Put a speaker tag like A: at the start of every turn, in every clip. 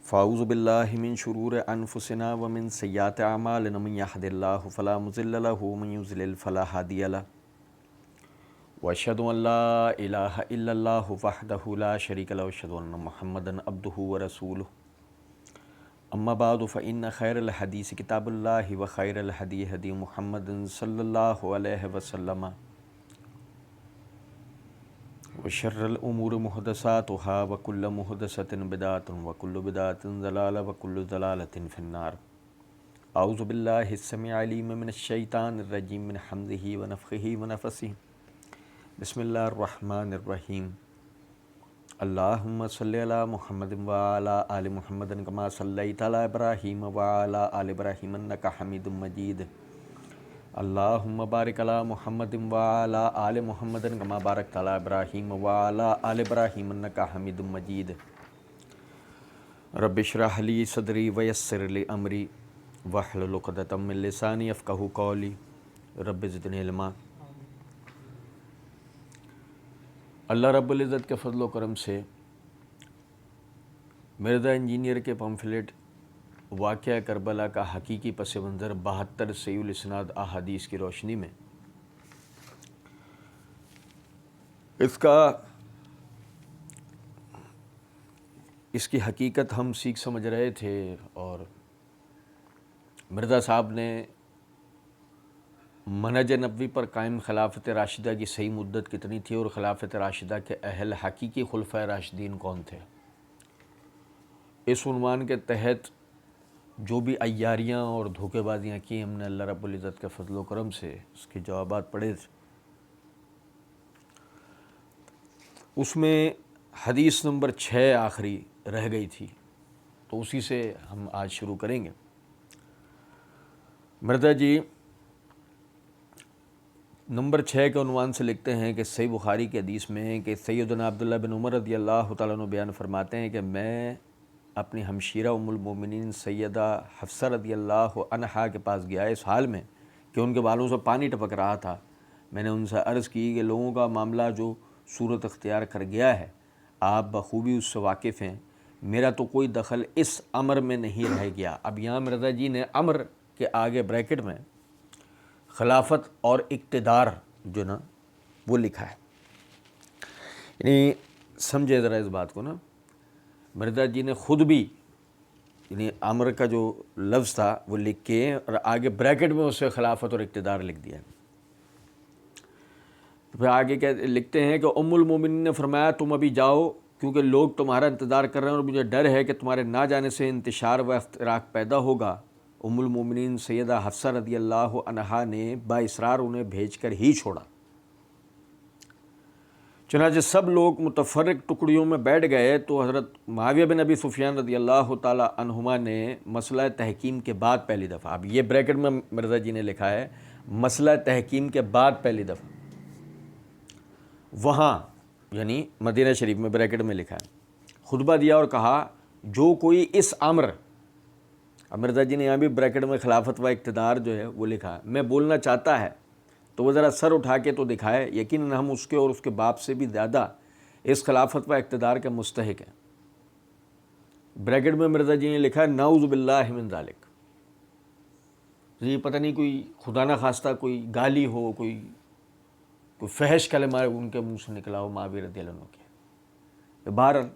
A: فاعوذ باللہ من شرور انفسنا ومن سیئات اعمالنا من یہد اللہ فلا مضل لہ ومن یضلل فلا ہادی لہ واشہد ان لا الہ الا اللہ وحدہ لا شریک لہ واشہد ان محمدا عبدہ ورسولہ اما بعد فإن خیر الحدیث کتاب اللہ وخیر الہدی ہدی محمد صلی اللہ علیہ وسلم وشر الامور محدثاتها وكل محدثة بدعة وكل بدعة ضلالة وكل ضلالة في النار اعوذ باللہ السمیع العلیم من الشیطان الرجیم من حمزہ ونفخہ ونفثہ بسم اللہ الرحمن الرحیم اللہم صلی علی محمد وعلی آل محمد کما صلیت علی ابراہیم وعلی آل ابراہیم انک حمید مجید اللہم بارک علی محمد وعلی آل محمد کما بارکت علی ابراہیم وعلی آل ابراہیم انک حمید مجید رب اشرح لی صدری ویسر لی امری واحلل عقدۃ من لسانی یفقہوا قولی رب زدنی علما۔ اللہ رب العزت کے فضل و کرم سے مرزا انجینئر کے پمفلیٹ واقعہ کربلا کا حقیقی پس منظر 72 صحیح الاسناد احادیث کی روشنی میں اس کی حقیقت ہم سیکھ سمجھ رہے تھے، اور مرزا صاحب نے منہج نبوی پر قائم خلافت راشدہ کی صحیح مدت کتنی تھی اور خلافت راشدہ کے اہل حقیقی خلفۂ راشدین کون تھے، اس عنوان کے تحت جو بھی عیاریاں اور دھوکے بازیاں کی ہم نے اللہ رب العزت کے فضل و کرم سے اس کے جوابات پڑھے تھے۔ اس میں حدیث نمبر 6 آخری رہ گئی تھی، تو اسی سے ہم آج شروع کریں گے۔ مرزا جی نمبر 6 کے عنوان سے لکھتے ہیں کہ صحیح بخاری کی حدیث میں کہ سیدنا عبداللہ بن عمر رضی اللہ تعالیٰ عنہ بیان فرماتے ہیں کہ میں اپنی ہمشیرہ ام المومنین سیدہ حفصہ رضی اللہ عنہا کے پاس گیا اس حال میں کہ ان کے بالوں سے پانی ٹپک رہا تھا۔ میں نے ان سے عرض کی کہ لوگوں کا معاملہ جو صورت اختیار کر گیا ہے آپ بخوبی اس سے واقف ہیں، میرا تو کوئی دخل اس امر میں نہیں رہ گیا۔ اب یہاں مرزا جی نے امر کے آگے بریکٹ میں خلافت اور اقتدار جو نا وہ لکھا ہے، یعنی سمجھے ذرا اس بات کو نا۔ مرزا جی نے خود بھی یعنی امر کا جو لفظ تھا وہ لکھ کے اور آگے بریکٹ میں اسے خلافت اور اقتدار لکھ دیا۔ پھر آگے کیا لکھتے ہیں کہ ام المومنین نے فرمایا تم ابھی جاؤ کیونکہ لوگ تمہارا انتظار کر رہے ہیں اور مجھے ڈر ہے کہ تمہارے نہ جانے سے انتشار و افتراق پیدا ہوگا۔ ام المومنین سیدہ حفصہ رضی اللہ عنہا نے بااصرار انہیں بھیج کر ہی چھوڑا۔ چنانچہ سب لوگ متفرق ٹکڑیوں میں بیٹھ گئے تو حضرت معاویہ بن ابی سفیان رضی اللہ تعالی عنہما نے مسئلہ تحکیم کے بعد پہلی دفعہ، اب یہ بریکٹ میں مرزا جی نے لکھا ہے مسئلہ تحکیم کے بعد پہلی دفعہ، وہاں یعنی مدینہ شریف میں بریکٹ میں لکھا ہے، خطبہ دیا اور کہا جو کوئی اس امر، اب مرزا جی نے یہاں بھی بریکٹ میں خلافت و اقتدار جو ہے وہ لکھا ہے، میں بولنا چاہتا ہے تو وہ ذرا سر اٹھا کے تو دکھائے، یقیناً ہم اس کے اور اس کے باپ سے بھی زیادہ اس خلافت و اقتدار کے مستحق ہیں۔ بریکٹ میں مرزا جی نے لکھا ہے نعوذ باللہ من ذالک، یہ پتہ نہیں کوئی خدا نہ خواستہ کوئی گالی ہو، کوئی فحش کلمہ ان کے منہ سے نکلا ہو معاویہ رضی اللہ عنہ کے۔ بہرحال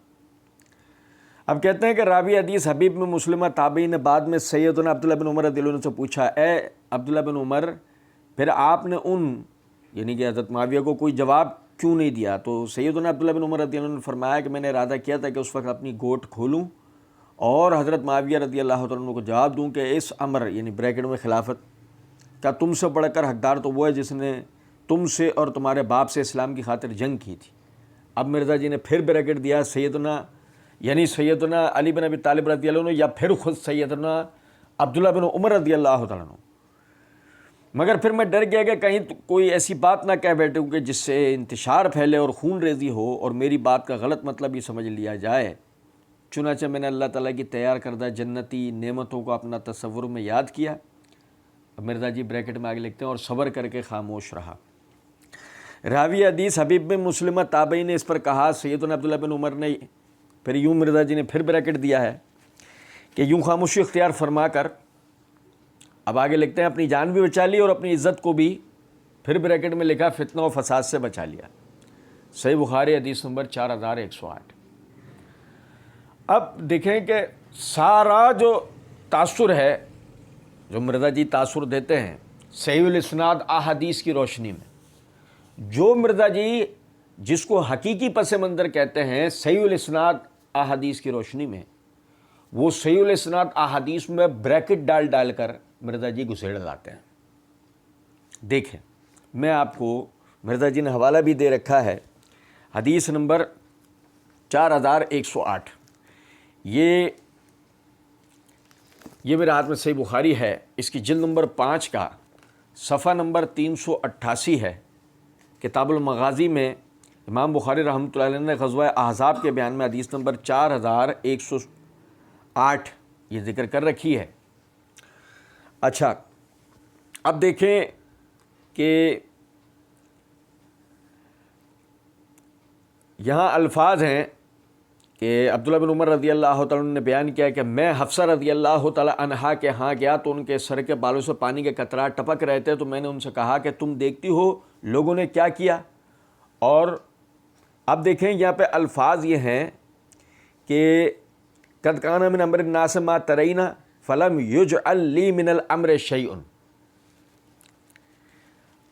A: اب کہتے ہیں کہ راوی حدیث حبیب میں مسلمہ تابعی نے بعد میں سیدنا عبداللہ بن عمر رضی اللہ عنہ سے پوچھا، اے عبداللہ بن عمر پھر آپ نے یعنی کہ حضرت معاویہ کو کوئی جواب کیوں نہیں دیا؟ تو سیدنا عبداللہ بن عمر رضی اللہ عنہ نے فرمایا کہ میں نے ارادہ کیا تھا کہ اس وقت اپنی گوٹ کھولوں اور حضرت معاویہ رضی اللہ تعالیٰ عنہ کو جواب دوں کہ اس امر یعنی بریکٹ میں خلافت کا تم سے بڑھ کر حقدار تو وہ ہے جس نے تم سے اور تمہارے باپ سے اسلام کی خاطر جنگ کی تھی۔ اب مرزا جی نے پھر بریکٹ دیا سیدنا علی بن ابی طالب رضی اللہ عنہ یا پھر خود سیدنا عبداللہ بن عمر رضی اللہ تعالیٰ عنہ، مگر پھر میں ڈر گیا کہ کہیں کوئی ایسی بات نہ کہہ بیٹھوں کہ جس سے انتشار پھیلے اور خون ریزی ہو اور میری بات کا غلط مطلب ہی سمجھ لیا جائے۔ چنانچہ میں نے اللہ تعالیٰ کی تیار کردہ جنتی نعمتوں کو اپنا تصور میں یاد کیا۔ اب مرزا جی بریکٹ میں آگے لکھتے ہیں اور صبر کر کے خاموش رہا۔ راوی حدیث حبیب بن مسلمہ تابعی نے اس پر کہا، سیدنا عبداللہ بن عمر نے پھر یوں مرزا جی نے پھر بریکٹ دیا ہے کہ یوں خاموشی اختیار فرما کر اب آگے لکھتے ہیں اپنی جان بھی بچا لی اور اپنی عزت کو بھی، پھر بریکٹ میں لکھا فتنہ و فساد سے بچا لیا۔ صحیح بخاری حدیث نمبر 4108۔ اب دیکھیں کہ سارا جو تاثر ہے جو مرزا جی تاثر دیتے ہیں صحیح الاسناد احادیث کی روشنی میں، جو مرزا جی جس کو حقیقی پس منظر کہتے ہیں صحیح الاسناد احادیث کی روشنی میں، وہ صحیح الاسناد احادیث میں بریکٹ ڈال کر مرزا جی گھسیڑ لاتے ہیں۔ دیکھیں میں آپ کو مرزا جی نے حوالہ بھی دے رکھا ہے، حدیث نمبر 4108۔ یہ میرے ہاتھ میں صحیح بخاری ہے، اس کی جلد نمبر 5 کا صفحہ نمبر 388 ہے۔ کتاب المغازی میں امام بخاری رحمۃ اللہ علیہ نے غزوہ احزاب کے بیان میں حدیث نمبر 4108 یہ ذکر کر رکھی ہے۔ اچھا اب دیکھیں کہ یہاں الفاظ ہیں کہ عبداللہ بن عمر رضی اللہ تعالیٰ عنہ نے بیان کیا کہ میں حفصہ رضی اللہ تعالیٰ عنہا کے ہاں گیا تو ان کے سر کے بالوں سے پانی کے قطرات ٹپک رہے تھے، تو میں نے ان سے کہا کہ تم دیکھتی ہو لوگوں نے کیا کیا۔ اور اب دیکھیں یہاں پہ الفاظ یہ ہیں کہ قد کان من امر الناس ما ترینا فلم یجعل لی من الامر شیء۔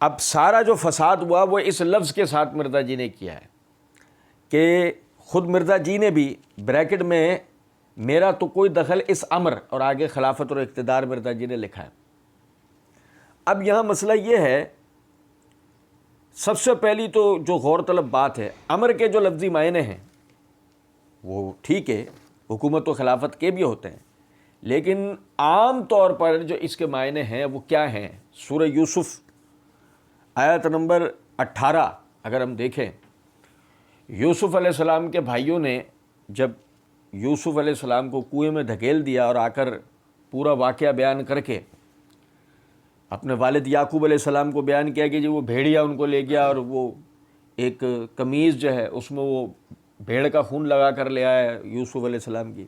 A: اب سارا جو فساد ہوا وہ اس لفظ کے ساتھ مرزا جی نے کیا ہے کہ خود مرزا جی نے بھی بریکٹ میں میرا تو کوئی دخل اس امر، اور آگے خلافت اور اقتدار مرزا جی نے لکھا ہے۔ اب یہاں مسئلہ یہ ہے، سب سے پہلی تو جو غور طلب بات ہے، امر کے جو لفظی معنی ہیں وہ ٹھیک ہے، حکومت و خلافت کے بھی ہوتے ہیں، لیکن عام طور پر جو اس کے معنی ہیں وہ کیا ہیں؟ سورہ یوسف آیت نمبر 18 اگر ہم دیکھیں، یوسف علیہ السلام کے بھائیوں نے جب یوسف علیہ السلام کو کنویں میں دھکیل دیا اور آ کر پورا واقعہ بیان کر کے اپنے والد یعقوب علیہ السلام کو بیان کیا کہ جی وہ بھیڑیا ان کو لے گیا اور وہ ایک قمیض جو ہے اس میں وہ بھیڑ کا خون لگا کر لے آیا یوسف علیہ السلام کی،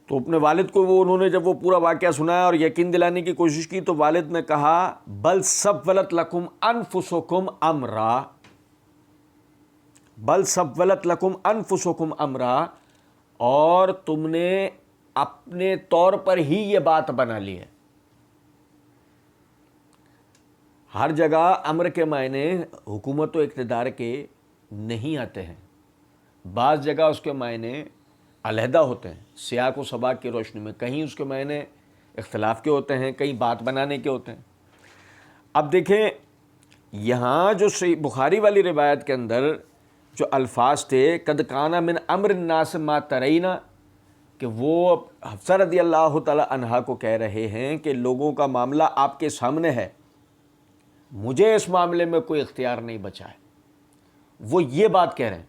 A: تو اپنے والد کو انہوں نے جب وہ پورا واقعہ سنایا اور یقین دلانے کی کوشش کی تو والد نے کہا بل سولت لکم انفسکم امرا، بل سولت لکم انفسکم امرا، اور تم نے اپنے طور پر ہی یہ بات بنا لی ہے۔ ہر جگہ امر کے معنی حکومت و اقتدار کے نہیں آتے ہیں، بعض جگہ اس کے معنی علیحدہ ہوتے ہیں سیاق و سباق کی روشنی میں، کہیں اس کے معنی اختلاف کے ہوتے ہیں، کہیں بات بنانے کے ہوتے ہیں۔ اب دیکھیں یہاں جو صحیح بخاری والی روایت کے اندر جو الفاظ تھے قد کان من امر الناس ما ترینا، کہ وہ حفصہ رضی اللہ تعالی عنہا کو کہہ رہے ہیں کہ لوگوں کا معاملہ آپ کے سامنے ہے، مجھے اس معاملے میں کوئی اختیار نہیں بچا ہے، وہ یہ بات کہہ رہے ہیں۔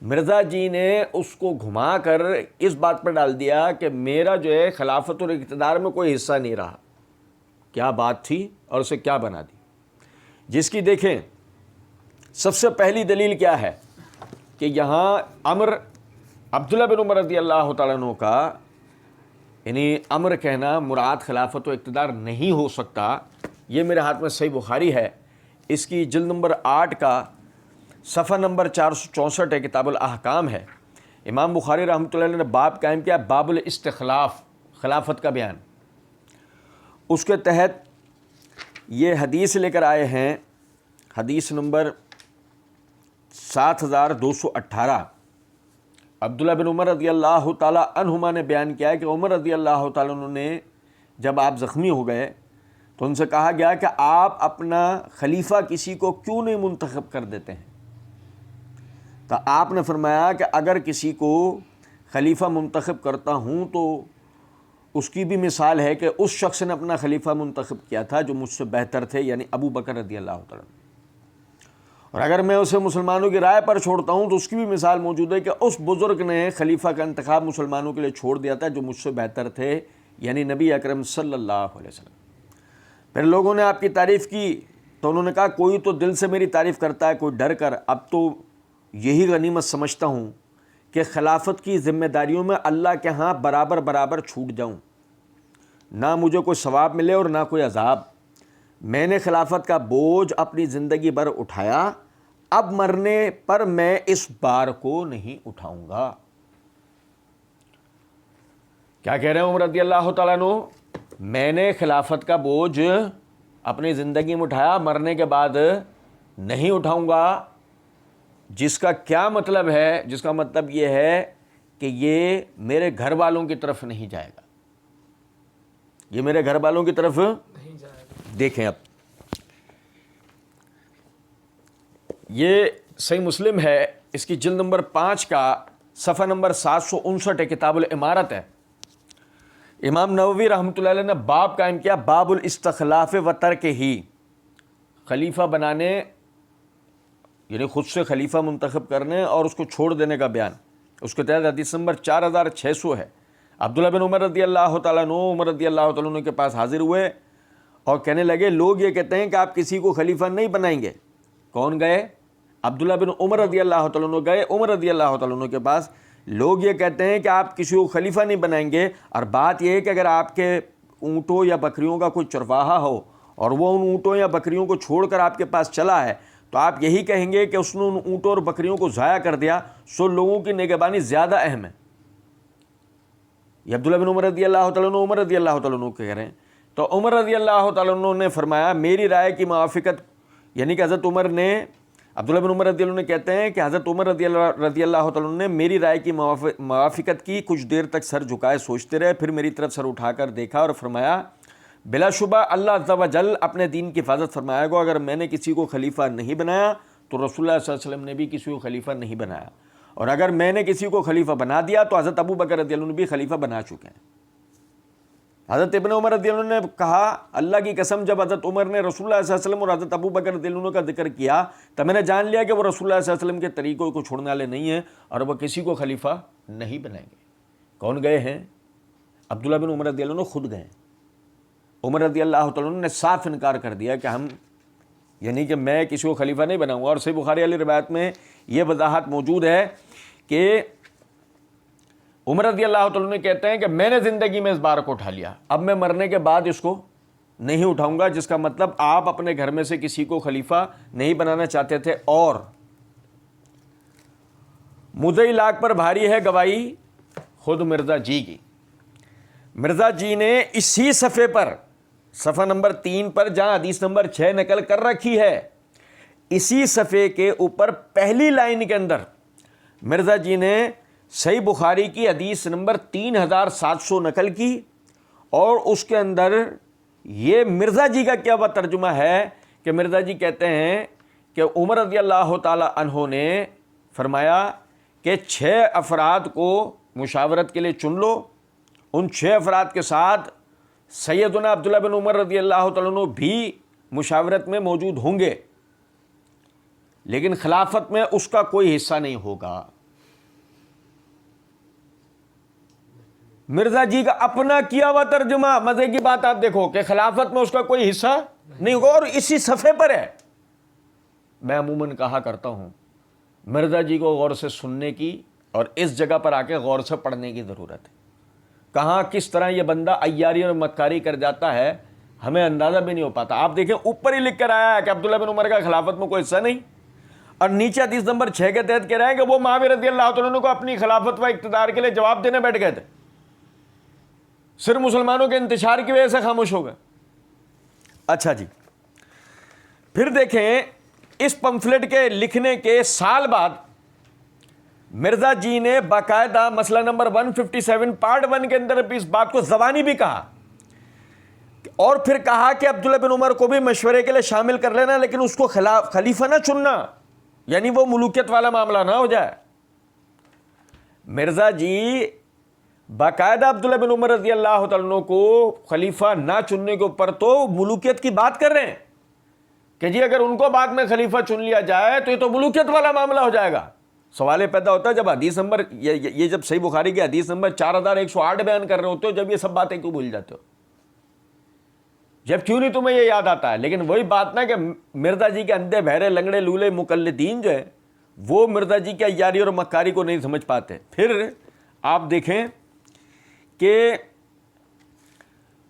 A: مرزا جی نے اس کو گھما کر اس بات پر ڈال دیا کہ میرا جو ہے خلافت اور اقتدار میں کوئی حصہ نہیں رہا۔ کیا بات تھی اور اسے کیا بنا دی، جس کی دیکھیں سب سے پہلی دلیل کیا ہے کہ یہاں امر عبداللہ بن عمر رضی اللہ تعالیٰ عنہ کا یعنی امر کہنا مراد خلافت و اقتدار نہیں ہو سکتا۔ یہ میرے ہاتھ میں صحیح بخاری ہے، اس کی جلد نمبر 8 کا صفحہ نمبر 464 ہے، کتاب الاحکام ہے۔ امام بخاری رحمۃ اللہ علیہ نے باب قائم کیا باب الاستخلاف، خلافت کا بیان، اس کے تحت یہ حدیث لے کر آئے ہیں، حدیث نمبر 7218۔ عبداللہ بن عمر رضی اللہ تعالیٰ عنہما نے بیان کیا ہے کہ عمر رضی اللہ تعالیٰ عنہ نے جب آپ زخمی ہو گئے تو ان سے کہا گیا کہ آپ اپنا خلیفہ کسی کو کیوں نہیں منتخب کر دیتے ہیں؟ تو آپ نے فرمایا کہ اگر کسی کو خلیفہ منتخب کرتا ہوں تو اس کی بھی مثال ہے کہ اس شخص نے اپنا خلیفہ منتخب کیا تھا جو مجھ سے بہتر تھے، یعنی ابو بکر رضی اللہ تعالیٰ عنہ، اور اگر میں اسے مسلمانوں کی رائے پر چھوڑتا ہوں تو اس کی بھی مثال موجود ہے کہ اس بزرگ نے خلیفہ کا انتخاب مسلمانوں کے لیے چھوڑ دیا تھا جو مجھ سے بہتر تھے، یعنی نبی اکرم صلی اللہ علیہ وسلم۔ پھر لوگوں نے آپ کی تعریف کی تو انہوں نے کہا کوئی تو دل سے میری تعریف کرتا ہے، کوئی ڈر کر، اب تو یہی غنیمت سمجھتا ہوں کہ خلافت کی ذمہ داریوں میں اللہ کے ہاں برابر برابر چھوٹ جاؤں، نہ مجھے کوئی ثواب ملے اور نہ کوئی عذاب۔ میں نے خلافت کا بوجھ اپنی زندگی بھر اٹھایا، اب مرنے پر میں اس بار کو نہیں اٹھاؤں گا۔ کیا کہہ رہے ہیں عمر رضی اللہ تعالیٰ عنہ؟ میں نے خلافت کا بوجھ اپنی زندگی میں اٹھایا، مرنے کے بعد نہیں اٹھاؤں گا، جس کا کیا مطلب ہے؟ جس کا مطلب یہ ہے کہ یہ میرے گھر والوں کی طرف نہیں جائے گا، یہ میرے گھر والوں کی طرف نہیں جائے گا۔ دیکھیں اب یہ صحیح مسلم ہے، اس کی جلد نمبر 5 کا صفحہ نمبر 759 کتاب الامارت ہے۔ امام نووی رحمۃ اللہ علیہ نے باب قائم کیا، باب الاستخلاف و ترک ہی، خلیفہ بنانے یعنی خود سے خلیفہ منتخب کرنے اور اس کو چھوڑ دینے کا بیان۔ اس کے تحت حدیث نمبر 4600 ہے۔ عبداللہ بن عمر رضی اللہ تعالیٰ عنہ عمر رضی اللہ تعالیٰ عنہ کے پاس حاضر ہوئے اور کہنے لگے، لوگ یہ کہتے ہیں کہ آپ کسی کو خلیفہ نہیں بنائیں گے۔ کون گئے؟ عبداللہ بن عمر رضی اللہ تعالیٰ عنہ گئے عمر رضی اللہ تعالیٰ عنہ کے پاس، لوگ یہ کہتے ہیں کہ آپ کسی کو خلیفہ نہیں بنائیں گے، اور بات یہ ہے کہ اگر آپ کے اونٹوں یا بکریوں کا کوئی چرواہا ہو اور وہ ان اونٹوں یا بکریوں کو چھوڑ کر آپ کے پاس چلا ہے تو آپ یہی کہیں گے کہ اس نے ان اونٹوں اور بکریوں کو ضائع کر دیا، سو لوگوں کی نگہبانی زیادہ اہم ہے۔ یہ عبداللہ بن عمر رضی اللہ تعالیٰ عنہ عمر رضی اللہ تعالیٰ عنہ کہہ رہے ہیں۔ تو عمر رضی اللہ تعالیٰ عنہ نے فرمایا، میری رائے کی موافقت، یعنی کہ حضرت عمر نے، عبداللہ بن عمر رضی اللہ عنہ کہتے ہیں کہ حضرت عمر رضی اللہ تعالیٰ عنہ نے میری رائے کی موافقت کی، کچھ دیر تک سر جھکائے سوچتے رہے، پھر میری طرف سر اٹھا کر دیکھا اور فرمایا، بلا شبہ اللہ عز و جل اپنے دین کی حفاظت فرمائے گا، اگر میں نے کسی کو خلیفہ نہیں بنایا تو رسول اللہ صلی اللہ علیہ وسلم نے بھی کسی کو خلیفہ نہیں بنایا، اور اگر میں نے کسی کو خلیفہ بنا دیا تو حضرت ابو بکر رضی اللہ عنہ بھی خلیفہ بنا چکے ہیں۔ حضرت ابن عمر رضی اللہ عنہ نے کہا، اللہ کی قسم، جب حضرت عمر نے رسول اللہ صلی اللہ علیہ وسلم اور حضرت ابو بکر رضی اللہ عنہ کا ذکر کیا تو میں نے جان لیا کہ وہ رسول اللہ صلی اللہ علیہ وسلم کے طریقوں کو چھوڑنے والے نہیں ہیں اور وہ کسی کو خلیفہ نہیں بنائیں گے۔ کون گئے ہیں؟ عبداللہ بن عمر رضی اللہ عنہ خود گئے۔ عمر رضی اللہ تعالیٰ عنہ نے صاف انکار کر دیا کہ ہم، یعنی کہ میں کسی کو خلیفہ نہیں بناؤں گا۔ اور صحیح بخاری والی روایت میں یہ وضاحت موجود ہے کہ عمر رضی اللہ تعالیٰ عنہ کہتے ہیں کہ میں نے زندگی میں اس بار کو اٹھا لیا، اب میں مرنے کے بعد اس کو نہیں اٹھاؤں گا، جس کا مطلب آپ اپنے گھر میں سے کسی کو خلیفہ نہیں بنانا چاہتے تھے۔ اور مدعی لاکھ پر بھاری ہے گواہی خود مرزا جی کی۔ مرزا جی نے اسی صفحے پر، صفحہ نمبر 3 پر جہاں حدیث نمبر 6 نقل کر رکھی ہے، اسی صفحے کے اوپر پہلی لائن کے اندر مرزا جی نے صحیح بخاری کی حدیث نمبر 3700 نقل کی، اور اس کے اندر یہ مرزا جی کا کیا ہوا ترجمہ ہے کہ مرزا جی کہتے ہیں کہ عمر رضی اللہ تعالی عنہ نے فرمایا کہ 6 افراد کو مشاورت کے لیے چن لو، ان 6 افراد کے ساتھ سیدنا عبداللہ بن عمر رضی اللہ تعالیٰ عنہ بھی مشاورت میں موجود ہوں گے، لیکن خلافت میں اس کا کوئی حصہ نہیں ہوگا۔ مرزا جی کا اپنا کیا ہوا ترجمہ، مزے کی بات آپ دیکھو کہ خلافت میں اس کا کوئی حصہ نہیں ہوگا، اور اسی صفحے پر ہے۔ میں عموماً کہا کرتا ہوں مرزا جی کو غور سے سننے کی اور اس جگہ پر آ کے غور سے پڑھنے کی ضرورت ہے۔ کہاں کس طرح یہ بندہ عیاری اور مکاری کر جاتا ہے ہمیں اندازہ بھی نہیں ہو پاتا۔ آپ دیکھیں اوپر ہی لکھ کر آیا ہے کہ عبداللہ بن عمر کا خلافت میں کوئی حصہ نہیں، اور نیچے حدیث نمبر 6 کے تحت کہہ رہے ہیں کہ وہ معاویہ رضی اللہ تعالیٰ عنہ کو اپنی خلافت و اقتدار کے لیے جواب دینے بیٹھ گئے تھے، صرف مسلمانوں کے انتشار کی وجہ سے خاموش ہو گئے۔ اچھا جی، پھر دیکھیں اس پمفلٹ کے لکھنے کے سال بعد مرزا جی نے باقاعدہ مسئلہ نمبر 157 پارٹ 1 کے اندر بھی اس بات کو زبانی بھی کہا، اور پھر کہا کہ عبداللہ بن عمر کو بھی مشورے کے لیے شامل کر لینا، لیکن اس کو خلیفہ نہ چننا، یعنی وہ ملوکیت والا معاملہ نہ ہو جائے۔ مرزا جی باقاعدہ عبداللہ بن عمر رضی اللہ تعالیٰ عنہ کو خلیفہ نہ چننے کے اوپر تو ملوکیت کی بات کر رہے ہیں کہ جی اگر ان کو بعد میں خلیفہ چن لیا جائے تو یہ تو ملوکیت والا معاملہ ہو جائے گا۔ سوال پیدا ہوتا ہے جب حدیث نمبر یہ جب صحیح بخاری کی حدیث نمبر 4108 بیان کر رہے ہوتے ہو، جب یہ سب باتیں کیوں بھول جاتے ہو؟ جب کیوں نہیں تمہیں یہ یاد آتا ہے؟ لیکن وہی بات نا کہ مرزا جی کے اندھے بہرے لنگڑے لولے مقلدین جو ہے وہ مرزا جی کی عیاری اور مکاری کو نہیں سمجھ پاتے. پھر آپ دیکھیں کہ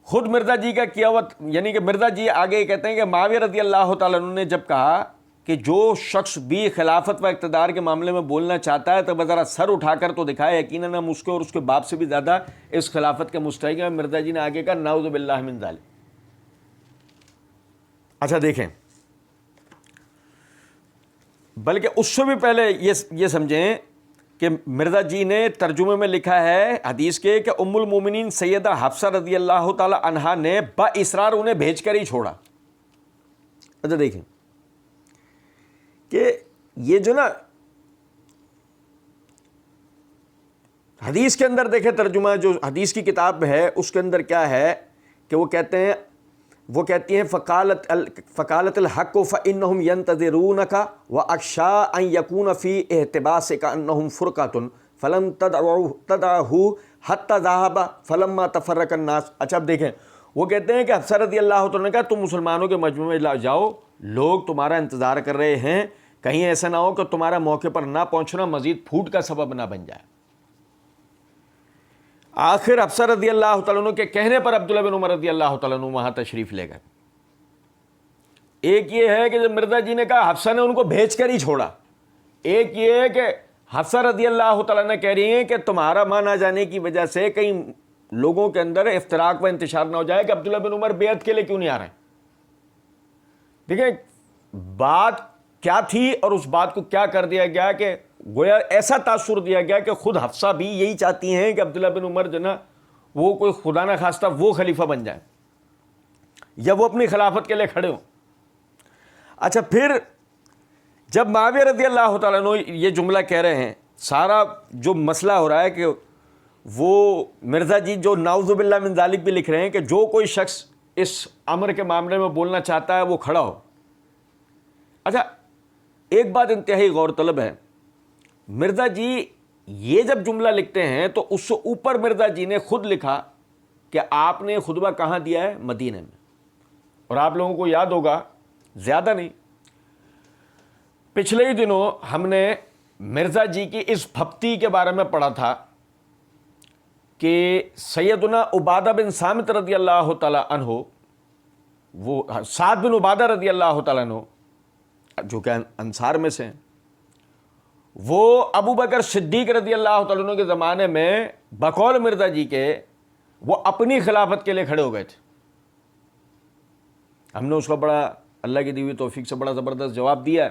A: خود مرزا جی کا کیا ہوا، یعنی کہ مرزا جی آگے کہتے ہیں کہ معاویہ رضی اللہ تعالیٰ عنہ نے جب کہا کہ جو شخص بھی خلافت و اقتدار کے معاملے میں بولنا چاہتا ہے تو ذرا سر اٹھا کر تو دکھائے، یقیناً ہم اس کے اور اس کے باپ سے بھی زیادہ اس خلافت کے مستحق ہیں. مرزا جی نے آگے کہا نعوذ باللہ من ذالک. اچھا دیکھیں، بلکہ اس سے بھی پہلے یہ سمجھیں کہ مرزا جی نے ترجمے میں لکھا ہے حدیث کے کہ ام المومنین سیدہ حفصہ رضی اللہ تعالی عنہا نے با اصرار انہیں بھیج کر ہی چھوڑا. اچھا دیکھیں کہ یہ جو نا حدیث کے اندر دیکھیں ترجمہ جو حدیث کی کتاب ہے اس کے اندر کیا ہے کہ وہ کہتی ہیں فقالت الحق فإنهم ينتظرونك وأخشى أن يكون في احتباسك أنهم فرقة فلم تدعه حتى ذهب فلما تفرق الناس. اچھا اب دیکھیں وہ کہتے ہیں کہ حفصہ رضی اللہ تعالیٰ نے کہا تم مسلمانوں کے مجمع میں جاؤ، لوگ تمہارا انتظار کر رہے ہیں، کہیں ایسا نہ ہو کہ تمہارا موقع پر نہ پہنچنا مزید پھوٹ کا سبب نہ بن جائے. آخر حفصہ رضی اللہ تعالیٰ عنہ کے کہنے پر عبداللہ بن عمر رضی اللہ تعالیٰ عنہ وہاں تشریف لے گئے. ایک یہ ہے کہ جب مرزا جی نے کہا حفصہ نے ان کو بھیج کر ہی چھوڑا، ایک یہ ہے کہ حفصہ رضی اللہ تعالیٰ عنہ کہہ رہی ہیں کہ تمہارا ماں نہ جانے کی وجہ سے کہیں لوگوں کے اندر افتراق و انتشار نہ ہو جائے کہ عبداللہ بن عمر بیعت کے لیے کیوں نہیں آ رہے ہیں. دیکھیں بات کیا تھی اور اس بات کو کیا کر دیا گیا کہ گویا ایسا تاثر دیا گیا کہ خود حفصہ بھی یہی چاہتی ہیں کہ عبداللہ بن عمر جو نا وہ کوئی خدا نہ خواستہ وہ خلیفہ بن جائے یا وہ اپنی خلافت کے لیے کھڑے ہوں. اچھا پھر جب معاویہ رضی اللہ تعالیٰ عنہ یہ جملہ کہہ رہے ہیں، سارا جو مسئلہ ہو رہا ہے کہ وہ مرزا جی جو نعوذ باللہ من ذالک بھی لکھ رہے ہیں کہ جو کوئی شخص اس امر کے معاملے میں بولنا چاہتا ہے وہ کھڑا ہو. اچھا ایک بات انتہائی غور طلب ہے، مرزا جی یہ جب جملہ لکھتے ہیں تو اس سے اوپر مرزا جی نے خود لکھا کہ آپ نے خطبہ کہاں دیا ہے؟ مدینہ میں. اور آپ لوگوں کو یاد ہوگا، زیادہ نہیں، پچھلے ہی دنوں ہم نے مرزا جی کی اس پھپتی کے بارے میں پڑھا تھا کہ سیدنا عبادہ بن صامت رضی اللہ تعالیٰ عنہ، وہ سعد بن عبادہ رضی اللہ تعالیٰ عنہ جو کہ انصار میں سے ہیں، وہ ابو بکر صدیق رضی اللہ تعالیٰ عنہ کے زمانے میں بقول مرزا جی کے وہ اپنی خلافت کے لیے کھڑے ہو گئے تھے. ہم نے اس کا بڑا اللہ کی دی ہوئی توفیق سے بڑا زبردست جواب دیا ہے.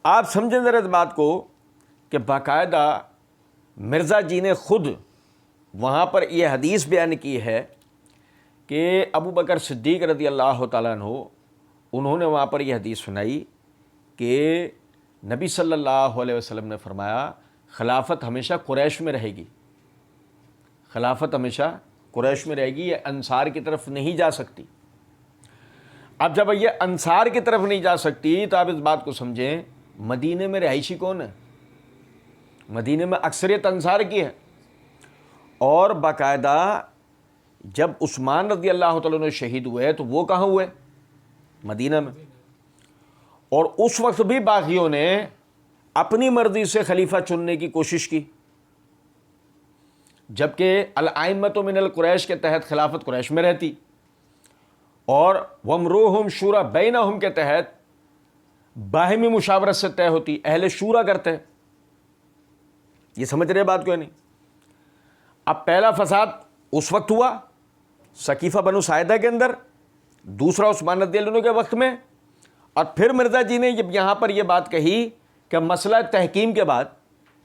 A: آپ سمجھیں ذرا اس بات کو کہ باقاعدہ مرزا جی نے خود وہاں پر یہ حدیث بیان کی ہے کہ ابو بکر صدیق رضی اللہ تعالیٰ عنہ انہوں نے وہاں پر یہ حدیث سنائی کہ نبی صلی اللہ علیہ وسلم نے فرمایا خلافت ہمیشہ قریش میں رہے گی، خلافت ہمیشہ قریش میں رہے گی، یہ انصار کی طرف نہیں جا سکتی. اب جب یہ انصار کی طرف نہیں جا سکتی تو آپ اس بات کو سمجھیں مدینے میں رہائشی کون ہے؟ مدینے میں اکثریت انصار کی ہے. اور باقاعدہ جب عثمان رضی اللہ تعالیٰ عنہ شہید ہوئے تو وہ کہاں ہوئے؟ مدینہ میں. اور اس وقت بھی باغیوں نے اپنی مرضی سے خلیفہ چننے کی کوشش کی، جبکہ الائمۃ من القریش کے تحت خلافت قریش میں رہتی اور وامروہم شورا بینہم کے تحت باہمی مشاورت سے طے ہوتی، اہل شورا کرتے. یہ سمجھ رہے بات کو نہیں؟ اب پہلا فساد اس وقت ہوا سقیفہ بنو ساعدہ کے اندر، دوسرا عثمان رضی اللہ عنہ کے وقت میں، اور پھر مرزا جی نے جب یہاں پر یہ بات کہی کہ مسئلہ تحکیم کے بعد،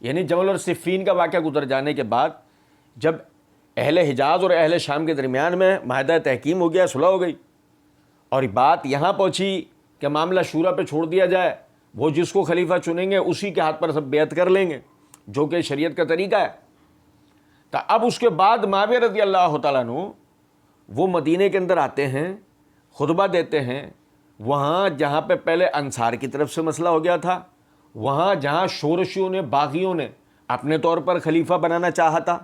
A: یعنی جمل اور صفین کا واقعہ گزر جانے کے بعد جب اہل حجاز اور اہل شام کے درمیان میں معاہدہ تحکیم ہو گیا، صلح ہو گئی، اور بات یہاں پہنچی کہ معاملہ شورا پہ چھوڑ دیا جائے، وہ جس کو خلیفہ چنیں گے اسی کے ہاتھ پر سب بیعت کر لیں گے، جو کہ شریعت کا طریقہ ہے. تو اب اس کے بعد معاویہ رضی اللہ تعالیٰ عنہ وہ مدینے کے اندر آتے ہیں، خطبہ دیتے ہیں. وہاں جہاں پہ پہلے انصار کی طرف سے مسئلہ ہو گیا تھا، وہاں جہاں شورشیوں نے باغیوں نے اپنے طور پر خلیفہ بنانا چاہا تھا،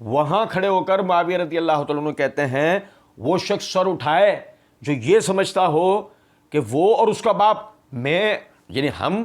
A: وہاں کھڑے ہو کر معاویہ رضی اللہ تعالیٰ عنہ کہتے ہیں وہ شخص سر اٹھائے جو یہ سمجھتا ہو کہ وہ اور اس کا باپ میں یعنی ہم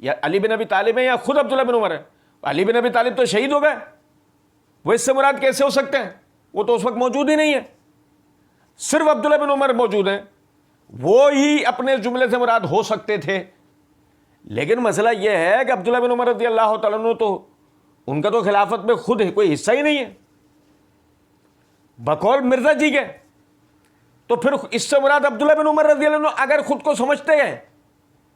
A: یا علی بن ابی طالب ہے یا خود عبداللہ بن عمر ہے. علی بن ابی طالب تو شہید ہو گئے, وہ اس سے مراد کیسے ہو سکتے ہیں؟ وہ تو اس وقت موجود ہی نہیں ہے. صرف عبداللہ بن عمر موجود ہیں, وہ ہی اپنے جملے سے مراد ہو سکتے تھے. لیکن مسئلہ یہ ہے کہ عبداللہ بن عمر رضی اللہ تعالیٰ عنہ تو ان کا تو خلافت میں خود کوئی حصہ ہی نہیں ہے بقول مرزا جی کے. تو پھر اس سے مراد عبداللہ بن عمر رضی اللہ عنہ اگر خود کو سمجھتے ہیں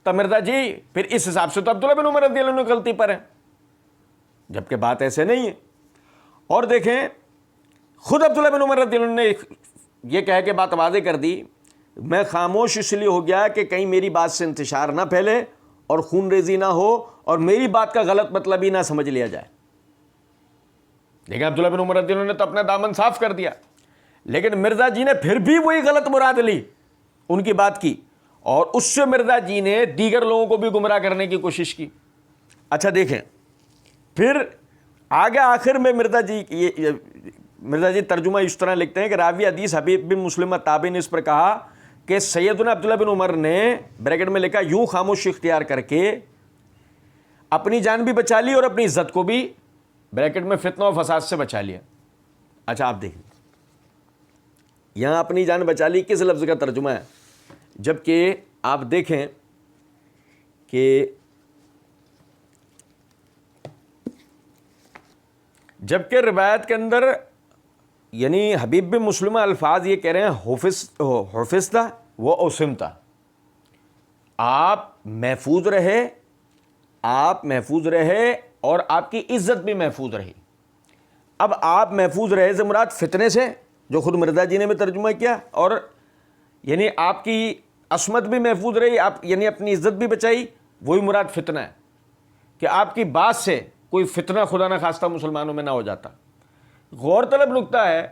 A: تو مرزا جی پھر اس حساب سے تو عبداللہ بن عمر رضی اللہ عنہ غلطی پر ہے, جبکہ بات ایسے نہیں ہے. اور دیکھیں خود عبداللہ بن عمر رضی اللہ عنہ نے یہ کہہ کے بات واضح کر دی, میں خاموش اس لیے ہو گیا کہ کہیں میری بات سے انتشار نہ پھیلے اور خون ریزی نہ ہو اور میری بات کا غلط مطلب ہی نہ سمجھ لیا جائے. لیکن عبداللہ بن عمر رضی اللہ عنہ نے تو اپنا دامن صاف کر دیا, لیکن مرزا جی نے پھر بھی وہی غلط مراد لی ان کی بات کی, اور اس سے مرزا جی نے دیگر لوگوں کو بھی گمراہ کرنے کی کوشش کی. اچھا دیکھیں پھر آگے آخر میں مرزا جی ترجمہ اس طرح لکھتے ہیں کہ راوی حدیث حبیب بن مسلمہ تابعی نے اس پر کہا کہ سیدنا عبداللہ بن عمر نے بریکٹ میں لکھا یوں خاموشی اختیار کر کے اپنی جان بھی بچا لی اور اپنی عزت کو بھی بریکٹ میں فتنہ و فساد سے بچا لیا. اچھا آپ دیکھیں یہاں اپنی جان بچا لی کس لفظ کا ترجمہ ہے, جبکہ آپ دیکھیں کہ جبکہ روایت کے اندر یعنی حبیب بن مسلمہ الفاظ یہ کہہ رہے ہیں حفظ تھا وہ اسم تھا, آپ محفوظ رہے اور آپ کی عزت بھی محفوظ رہی. اب آپ محفوظ رہے سے مراد فتنے سے, جو خود مرزا جی نے بھی ترجمہ کیا, اور یعنی آپ کی عصمت بھی محفوظ رہی, آپ یعنی اپنی عزت بھی بچائی, وہی مراد فتنہ ہے کہ آپ کی بات سے کوئی فتنہ خدا نہ خواستہ مسلمانوں میں نہ ہو جاتا. غور طلب نکتہ ہے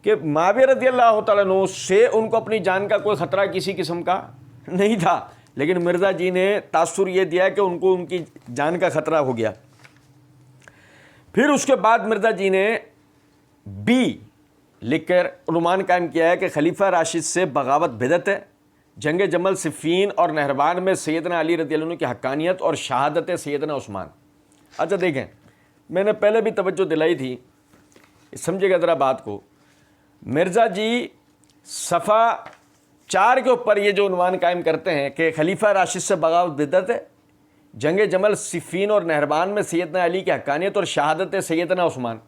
A: کہ معاویہ رضی اللہ تعالیٰ عنہ سے ان کو اپنی جان کا کوئی خطرہ کسی قسم کا نہیں تھا, لیکن مرزا جی نے تاثر یہ دیا کہ ان کو ان کی جان کا خطرہ ہو گیا. پھر اس کے بعد مرزا جی نے بی لکھ کر عنوان قائم کیا ہے کہ خلیفہ راشد سے بغاوت بدعت ہے, جنگ جمل صفین اور نہروان میں سیدنا علی رضی اللہ عنہ کی حقانیت اور شہادت سیدنا عثمان. اچھا دیکھیں میں نے پہلے بھی توجہ دلائی تھی, سمجھے گا ذرا بات کو. مرزا جی صفحہ 4 کے اوپر یہ جو عنوان قائم کرتے ہیں کہ خلیفہ راشد سے بغاوت بدعت ہے, جنگ جمل صفین اور نہروان میں سیدنا علی کی حقانیت اور شہادت سیدنا عثمان.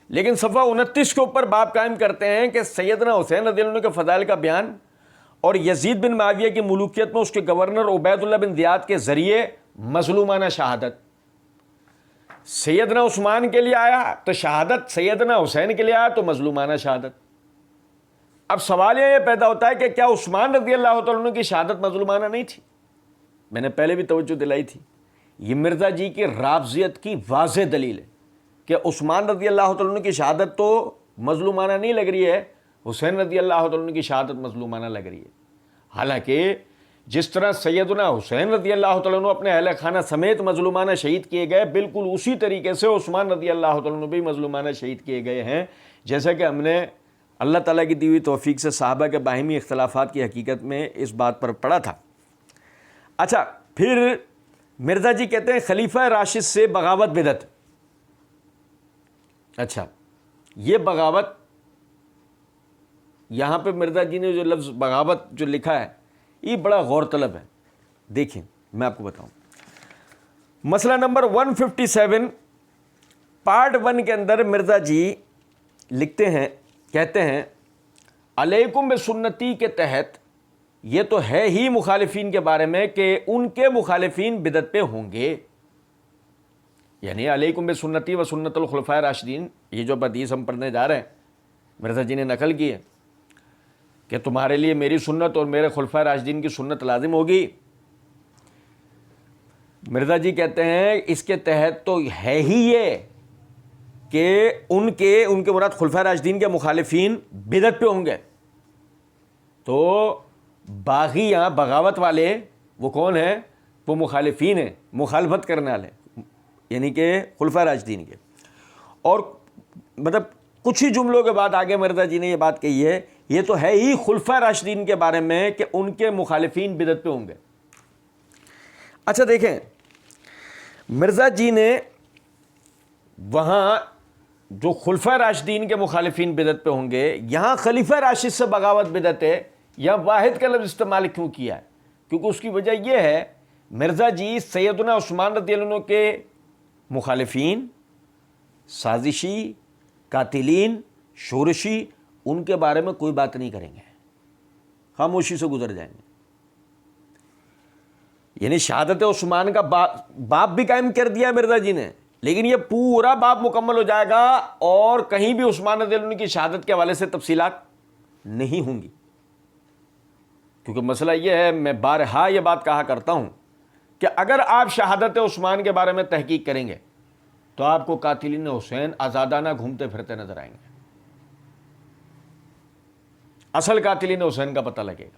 A: لیکن صفحہ 29 کے اوپر باب قائم کرتے ہیں کہ سیدنا حسین رضی اللہ عنہ کے فضائل کا بیان اور یزید بن معاویہ کی ملوکیت میں اس کے گورنر عبید اللہ بن زیاد کے ذریعے مظلومانہ شہادت. سیدنا عثمان کے لیے آیا تو شہادت, سیدنا حسین کے لیے آیا تو مظلومانہ شہادت. اب سوال یہ پیدا ہوتا ہے کہ کیا عثمان رضی اللہ تعالیٰ عنہ کی شہادت مظلومانہ نہیں تھی؟ میں نے پہلے بھی توجہ دلائی تھی, یہ مرزا جی کی رافضیت کی واضح دلیل ہے کہ عثمان رضی اللہ تعالیٰ عنہ کی شہادت تو مظلومانہ نہیں لگ رہی ہے, حسین رضی اللہ تعالیٰ عنہ کی شہادت مظلومانہ لگ رہی ہے. حالانکہ جس طرح سیدنا حسین رضی اللہ تعالیٰ عنہ اپنے اہل خانہ سمیت مظلومانہ شہید کیے گئے, بالکل اسی طریقے سے عثمان رضی اللہ تعالیٰ عنہ بھی مظلومانہ شہید کیے گئے ہیں, جیسا کہ ہم نے اللہ تعالیٰ کی دی ہوئی توفیق سے صحابہ کے باہمی اختلافات کی حقیقت میں اس بات پر پڑھا تھا. اچھا پھر مرزا جی کہتے ہیں خلیفہ راشد سے بغاوت بدعت. اچھا یہ بغاوت, یہاں پہ مرزا جی نے جو لفظ بغاوت جو لکھا ہے یہ بڑا غور طلب ہے. دیکھیں میں آپ کو بتاؤں, مسئلہ نمبر 157 پارٹ 1 کے اندر مرزا جی لکھتے ہیں, کہتے ہیں علیکم بسنتی کے تحت یہ تو ہے ہی مخالفین کے بارے میں کہ ان کے مخالفین بدعت پہ ہوں گے. یعنی علیکم بسنتی و سنت الخلفاء راشدین, یہ جو حدیث ہم پڑھنے جا رہے ہیں مرزا جی نے نقل کی ہے کہ تمہارے لیے میری سنت اور میرے خلفاء راشدین کی سنت لازم ہوگی. مرزا جی کہتے ہیں اس کے تحت تو ہے ہی یہ کہ ان کے مراد خلفاء راشدین کے مخالفین بدعت پہ ہوں گے. تو باغی یہاں بغاوت والے وہ کون ہیں؟ وہ مخالفین ہیں, مخالفت کرنے والے, یعنی کہ خلفاء راشدین کے. اور مطلب کچھ ہی جملوں کے بعد آگے مرزا جی نے یہ بات کہی ہے, یہ تو ہے ہی خلفۂ راشدین کے بارے میں کہ ان کے مخالفین بدعت پہ ہوں گے۔ اچھا دیکھیں، مرزا جی نے وہاں جو خلفۂ راشدین کے مخالفین بدعت پہ ہوں گے، یہاں خلیفہ راشد سے بغاوت بدعت ہے، یا واحد کا لفظ استعمال کیوں کیا ہے؟ کیونکہ اس کی وجہ یہ ہے مرزا جی سیدنا عثمان رضی اللہ عنہ کے مخالفین، سازشی، قاتلین، شورشی، ان کے بارے میں کوئی بات نہیں کریں گے، خاموشی سے گزر جائیں گے۔ یعنی شہادت عثمان کا باب بھی قائم کر دیا مرزا جی نے، لیکن یہ پورا باب مکمل ہو جائے گا اور کہیں بھی عثمان رضی اللہ عنہ کی شہادت کے حوالے سے تفصیلات نہیں ہوں گی۔ کیونکہ مسئلہ یہ ہے، میں بارہا یہ بات کہا کرتا ہوں کہ اگر آپ شہادت عثمان کے بارے میں تحقیق کریں گے تو آپ کو قاتلین حسین آزادانہ گھومتے پھرتے نظر آئیں گے، اصل قاتلین حسین کا پتہ لگے گا۔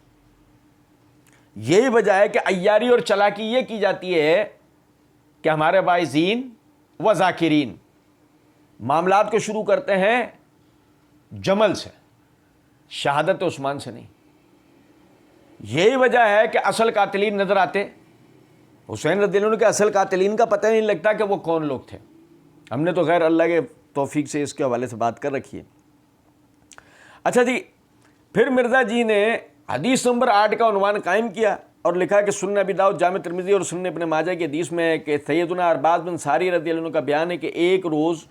A: یہی وجہ ہے کہ عیاری اور چلاکی یہ کی جاتی ہے کہ ہمارے واعظین و ذاکرین معاملات کو شروع کرتے ہیں جمل سے، شہادت عثمان سے نہیں۔ یہی وجہ ہے کہ اصل قاتلین نظر آتے حسین رضی اللہ عنہ کے اصل قاتلین کا پتہ نہیں لگتا کہ وہ کون لوگ تھے۔ ہم نے تو خیر اللہ کے توفیق سے اس کے حوالے سے بات کر رکھی ہے۔ اچھا جی، پھر مرزا جی نے حدیث نمبر 8 کا عنوان قائم کیا اور لکھا کہ سنن ابی داؤد، جامع ترمذی اور سنن ابن ماجہ کی حدیث میں ہے کہ سیدنا ارباز بن ساری رضی اللہ عنہ کا بیان ہے کہ ایک روز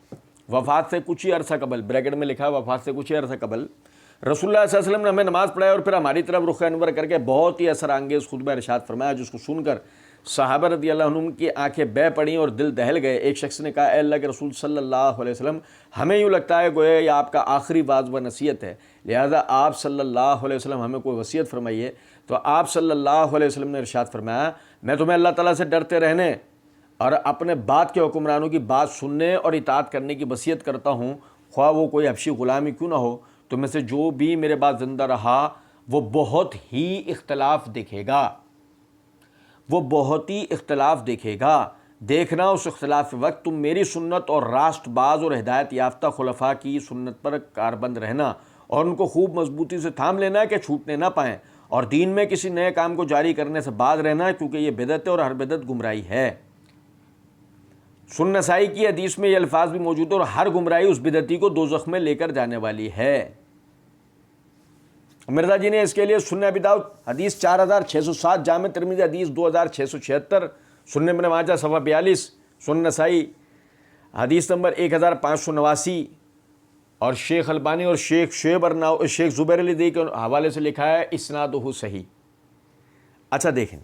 A: وفات سے کچھ ہی عرصہ قبل، بریکٹ میں لکھا وفات سے کچھ ہی عرصہ قبل، رسول اللہ صلی اللہ علیہ وسلم نے ہمیں نماز پڑھائی اور پھر ہماری طرف رخ انور کر کے بہت ہی اثر انگیز خطبہ ارشاد فرمایا، جس کو سن کر صحابہ رضی اللہ عنہم کی آنکھیں بہہ پڑیں اور دل دہل گئے۔ ایک شخص نے کہا، اے اللہ کے رسول صلی اللہ علیہ وسلم، ہمیں یوں لگتا ہے گویا یہ آپ کا آخری واعظ و نصیحت ہے، لہذا آپ صلی اللہ علیہ وسلم ہمیں کوئی وصیت فرمائیے۔ تو آپ صلی اللہ علیہ وسلم نے ارشاد فرمایا، میں تمہیں اللہ تعالیٰ سے ڈرتے رہنے اور اپنے بعد کے حکمرانوں کی بات سننے اور اطاعت کرنے کی وصیت کرتا ہوں، خواہ وہ کوئی حبشی غلام ہی کیوں نہ ہو۔ تو میں سے جو بھی میرے بعد زندہ رہا وہ بہت ہی اختلاف دیکھے گا، وہ بہت ہی اختلاف دیکھے گا۔ دیکھنا اس اختلاف وقت تم میری سنت اور راست باز اور ہدایت یافتہ خلفاء کی سنت پر کاربند رہنا اور ان کو خوب مضبوطی سے تھام لینا کہ چھوٹنے نہ پائیں، اور دین میں کسی نئے کام کو جاری کرنے سے باز رہنا، کیونکہ یہ بدعت ہے اور ہر بدعت گمراہی ہے۔ سنن نسائی کی حدیث میں یہ الفاظ بھی موجود ہے، اور ہر گمراہی اس بدعتی کو دوزخ میں لے کر جانے والی ہے۔ مرزا جی نے اس کے لیے سنن ابی داؤد حدیث 4607، جامع ترمذی حدیث 2676، سنن ابن ماجہ صفحہ 42، سنن نسائی حدیث نمبر 1589، اور شیخ البانی اور شیخ زبیر علی دی کے حوالے سے لکھا ہے اسنادہ صحیح۔ اچھا دیکھیں،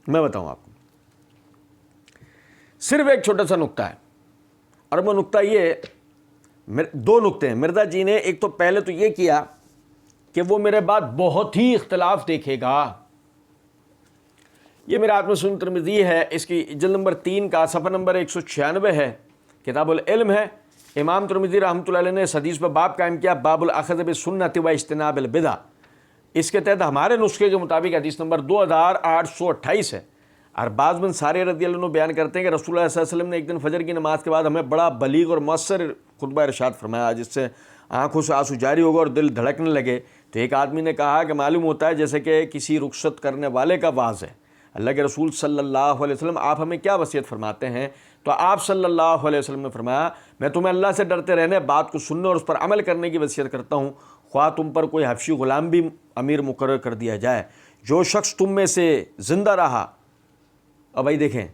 A: میں بتاؤں آپ کو، صرف ایک چھوٹا سا نقطہ ہے، اور وہ نقطہ یہ، دو نقطے ہیں مرزا جی نے۔ ایک تو پہلے تو یہ کیا کہ وہ میرے بعد بہت ہی اختلاف دیکھے گا۔ یہ میرے ہاتھ میں سنن ترمذی ہے، اس کی جلد نمبر 3 کا صفحہ نمبر 196 ہے، کتاب العلم ہے۔ امام ترمذی رحمۃ اللہ علیہ نے اس حدیث پر باب قائم کیا، باب الاخذ بالسنۃ و اجتناب البدع۔ اس کے تحت ہمارے نسخے کے مطابق حدیث نمبر 2828 ہے۔ ارباز بن ساری رضی اللہ عنہ بیان کرتے ہیں کہ رسول اللہ صلی اللہ علیہ وسلم نے ایک دن فجر کی نماز کے بعد ہمیں بڑا بلیغ اور مؤثر خطبہ ارشاد فرمایا، جس سے آنکھوں سے آنسو جاری ہوگا اور دل دھڑکنے لگے۔ تو ایک آدمی نے کہا کہ معلوم ہوتا ہے جیسے کہ کسی رخصت کرنے والے کا واعظ ہے۔ اللہ کے رسول صلی اللہ علیہ وسلم، آپ ہمیں کیا وصیت فرماتے ہیں؟ تو آپ صلی اللہ علیہ وسلم نے فرمایا، میں تمہیں اللہ سے ڈرتے رہنے، بات کو سننے اور اس پر عمل کرنے کی وصیت کرتا ہوں، خواہ تم پر کوئی حبشی غلام بھی امیر مقرر کر دیا جائے۔ جو شخص تم میں سے زندہ رہا، اب بھائی دیکھیں،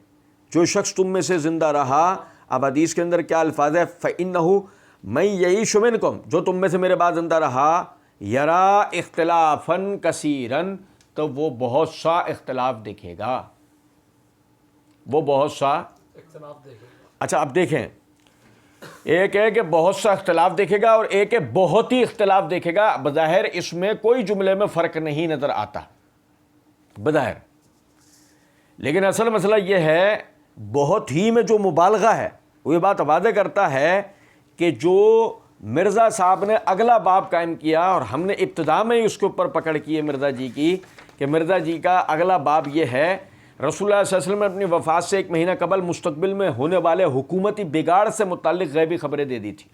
A: جو شخص تم میں سے زندہ رہا، اب حدیث کے اندر کیا الفاظ ہے؟ فَإِنَّهُ مَن يَعِيشُ مِنكُم، جو تم میں سے میرے بعد زندہ رہا، یرا اختلافاً کثیراً، تو وہ بہت سا اختلاف دیکھے گا، وہ بہت سا اختلاف دیکھے گا۔ اچھا اب دیکھیں، ایک ہے کہ بہت سا اختلاف دیکھے گا اور ایک ہے بہت ہی اختلاف دیکھے گا۔ بظاہر اس میں کوئی جملے میں فرق نہیں نظر آتا بظاہر، لیکن اصل مسئلہ یہ ہے بہت ہی میں جو مبالغہ ہے وہ یہ بات واضح کرتا ہے کہ جو مرزا صاحب نے اگلا باب قائم کیا، اور ہم نے ابتدا میں ہی اس کے اوپر پکڑ کی ہے مرزا جی کی، کہ مرزا جی کا اگلا باب یہ ہے، رسول اللہ صلی اللہ علیہ وسلم نے اپنی وفات سے 1 مہینہ قبل مستقبل میں ہونے والے حکومتی بگاڑ سے متعلق غیبی خبریں دے دی تھی۔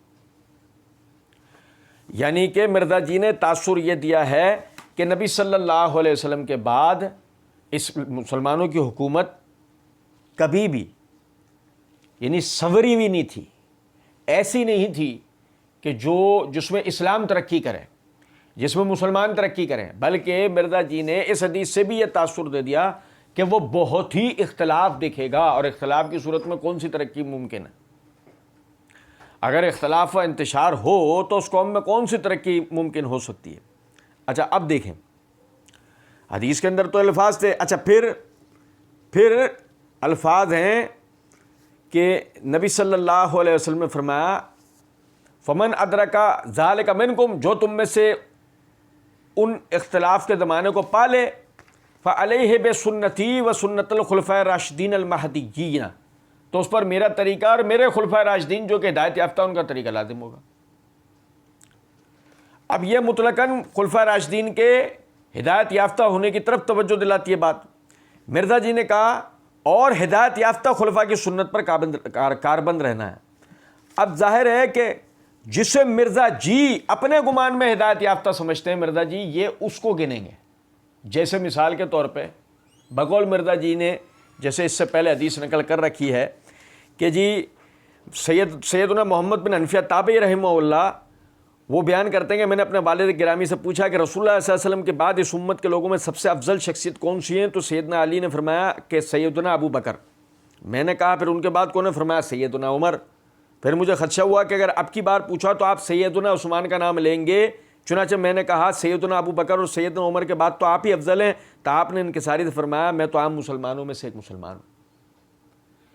A: یعنی کہ مرزا جی نے تاثر یہ دیا ہے کہ نبی صلی اللہ علیہ وسلم کے بعد اس مسلمانوں کی حکومت کبھی بھی یعنی سنوری ہوئی نہیں تھی، ایسی نہیں تھی کہ جس میں اسلام ترقی کرے، جس میں مسلمان ترقی کریں، بلکہ مرزا جی نے اس حدیث سے بھی یہ تاثر دے دیا کہ وہ بہت ہی اختلاف دکھے گا، اور اختلاف کی صورت میں کون سی ترقی ممکن ہے؟ اگر اختلاف و انتشار ہو تو اس قوم میں کون سی ترقی ممکن ہو سکتی ہے؟ اچھا اب دیکھیں، حدیث کے اندر تو الفاظ تھے، اچھا پھر الفاظ ہیں کہ نبی صلی اللہ علیہ وسلم نے فرمایا فمن ادرکا ذالک منکم، جو تم میں سے ان اختلاف کے زمانے کو پالے، فعلیہ بسنتی و سنت الخلفاء الراشدین المہدیین، تو اس پر میرا طریقہ اور میرے خلفاء راشدین جو کہ ہدایت یافتہ ان کا طریقہ لازم ہوگا۔ اب یہ مطلقاً خلفاء راشدین کے ہدایت یافتہ ہونے کی طرف توجہ دلاتی ہے بات۔ مرزا جی نے کہا اور ہدایت یافتہ خلفاء کی سنت پر کاربند رہنا ہے۔ اب ظاہر ہے کہ جسے مرزا جی اپنے گمان میں ہدایت یافتہ سمجھتے ہیں، مرزا جی یہ اس کو گنیں گے۔ جیسے مثال کے طور پہ بقول مرزا جی نے جیسے اس سے پہلے حدیث نقل کر رکھی ہے کہ جی سیدنا محمد بن حنفیہ تابعی رحمہ اللہ وہ بیان کرتے ہیں کہ میں نے اپنے والد گرامی سے پوچھا کہ رسول اللہ صلی اللہ علیہ وسلم کے بعد اس امت کے لوگوں میں سب سے افضل شخصیت کون سی ہے؟ تو سیدنا علی نے فرمایا کہ سیدنا ابو بکر۔ میں نے کہا پھر ان کے بعد کون نے؟ فرمایا سیدنا عمر۔ پھر مجھے خدشہ ہوا کہ اگر اب کی بار پوچھا تو آپ سیدنا عثمان کا نام لیں گے، چنانچہ میں نے کہا سیدنا ابو بکر اور سیدنا عمر کے بعد تو آپ ہی افضل ہیں، تو آپ نے انکساری سے فرمایا میں تو عام مسلمانوں میں سے ایک مسلمان ہوں۔